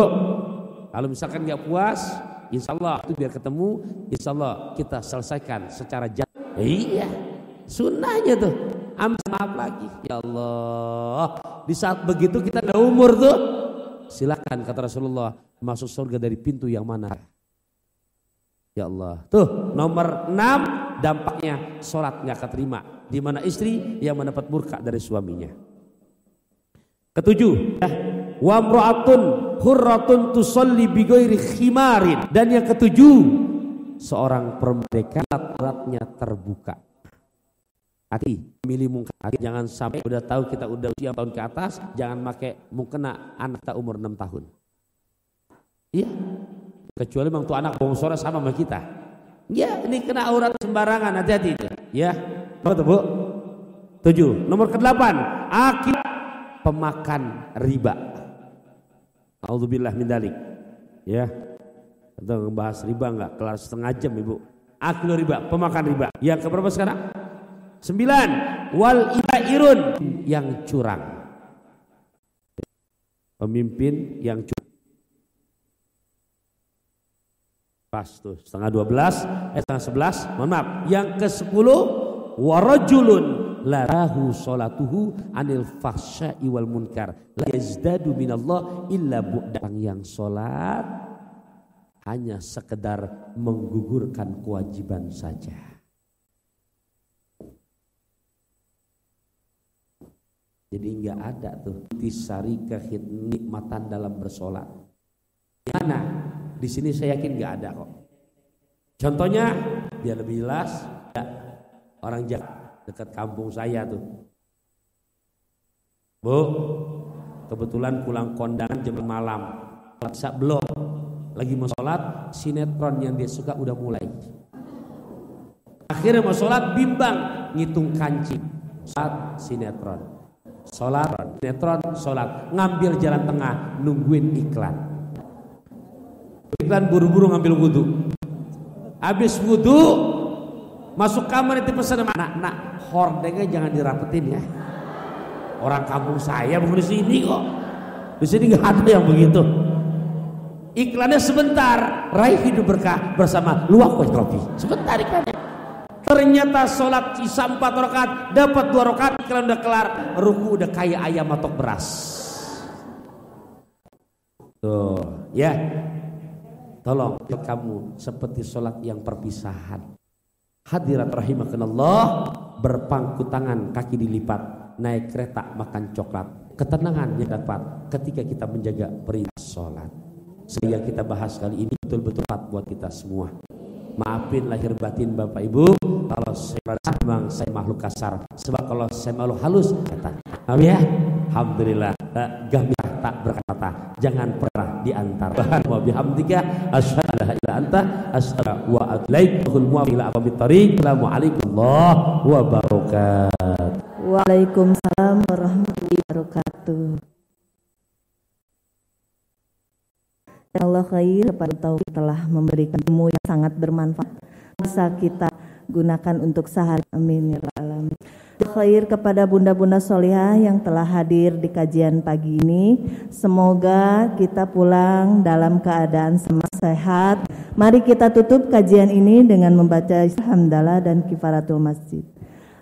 kalau misalkan nggak puas, insya Allah itu biar ketemu, insya Allah kita selesaikan secara jatuh. Iya, sunnahnya tuh. Ambil maaf lagi. Ya Allah, di saat begitu kita ada umur tuh. Silakan kata Rasulullah, masuk surga dari pintu yang mana? Ya Allah. Tuh nomor 6, dampaknya sholat nggak keterima. Di mana istri yang mendapat murka dari suaminya. Ketujuh, wa imra'atun hurratun tusalli bi ghairi khimarin. Dan yang ketujuh, seorang perempuan auratnya terbuka. Hati, milih mungkin, jangan sampai udah tahu kita udah usia tahun ke atas, jangan pakai mukena anak tak umur 6 tahun. Iya, kecuali memang tuh anak bohong sore sama kita. Ya, ini kena aurat sembarangan, hati-hati itu. Ya, betul Bu. 7. Nomor ke-8, akibat pemakan riba. Auzubillah min dzalik. Ya, kita ngebahas riba nggak kelar setengah jam Ibu. Akil riba, pemakan riba. Yang keberapa sekarang? 9, wal ibairun, yang curang. Pemimpin yang curang. Pas tuh setengah 12, setengah 11, mohon maaf. Yang ke-10, warajulun la rahu salatuhu anil fahsya'i wal munkar la yazdadu minallah illa bu'dan. Yang salat hanya sekedar menggugurkan kewajiban saja. Jadi enggak ada tuh tisari kenikmatan dalam bersolat. Mana? Di sini saya yakin enggak ada kok. Contohnya biar lebih jelas, ya, orang Jakarta dekat kampung saya tuh. Bu, kebetulan pulang kondangan jam malam. Belum. Lagi mau sholat, sinetron yang dia suka udah mulai. Akhirnya mau sholat bimbang, ngitung kancing. Sholat sinetron, sholat sinetron, sholat. Ngambil jalan tengah, nungguin iklan. Iklan buru-buru ngambil wudhu. Habis wudhu, masuk kamar itu pesan nak hordengnya jangan dirapetin ya. Orang kampung saya bukan di sini kok. Di sini nggak ada yang begitu. Iklannya sebentar, raih hidup berkah bersama luwak kue trofi. Sebentar iklannya. Ternyata sholat isya 4 rakaat, dapat 2 rakaat, iklan udah kelar, ruku udah kayak ayam matok beras. Tuh, ya. Tolong kamu seperti sholat yang perpisahan. Hadirat rahimakumullah, berpangku tangan, kaki dilipat, naik kereta, makan coklat. Ketenangan yang dapat ketika kita menjaga perintah sholat. Sehingga kita bahas kali ini betul-betul tepat buat kita semua. Maafin lahir batin Bapak Ibu kalau memang saya makhluk kasar. Sebab kalau saya makhluk halus kata. Amin ya. Alhamdulillah. Gamilah tak berkata. Jangan pernah diantar. Wa bihamdika asyhadu an la ilaha illa anta astaghfiruka wa atubu ilaik. Assalamualaikum warahmatullahi wabarakatuh. Waalaikumsalam warahmatullahi wabarakatuh. Allah khair kepada Taufik telah memberikan ilmu yang sangat bermanfaat bisa kita gunakan untuk sehari. Amin ya rabbal alamin. Khair kepada bunda-bunda solihah yang telah hadir di kajian pagi ini. Semoga kita pulang dalam keadaan sehat. Mari kita tutup kajian ini dengan membaca hamdalah dan kifaratul masjid.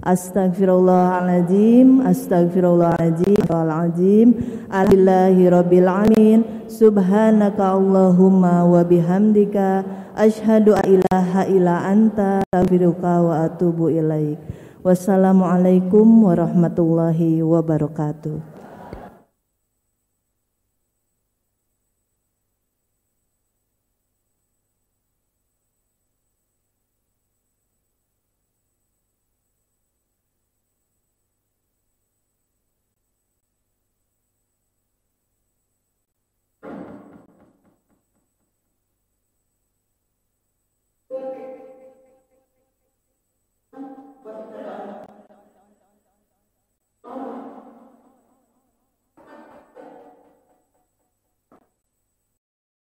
Astaghfirullahaladzim, astaghfirullahaladzim, alhamdulillahirabbil alamin, subhanaka Allahumma wa bihamdika, asyhadu an la ilaha illa anta, astaghfiruka wa atubu ilaik. Wassalamualaikum warahmatullahi wabarakatuh.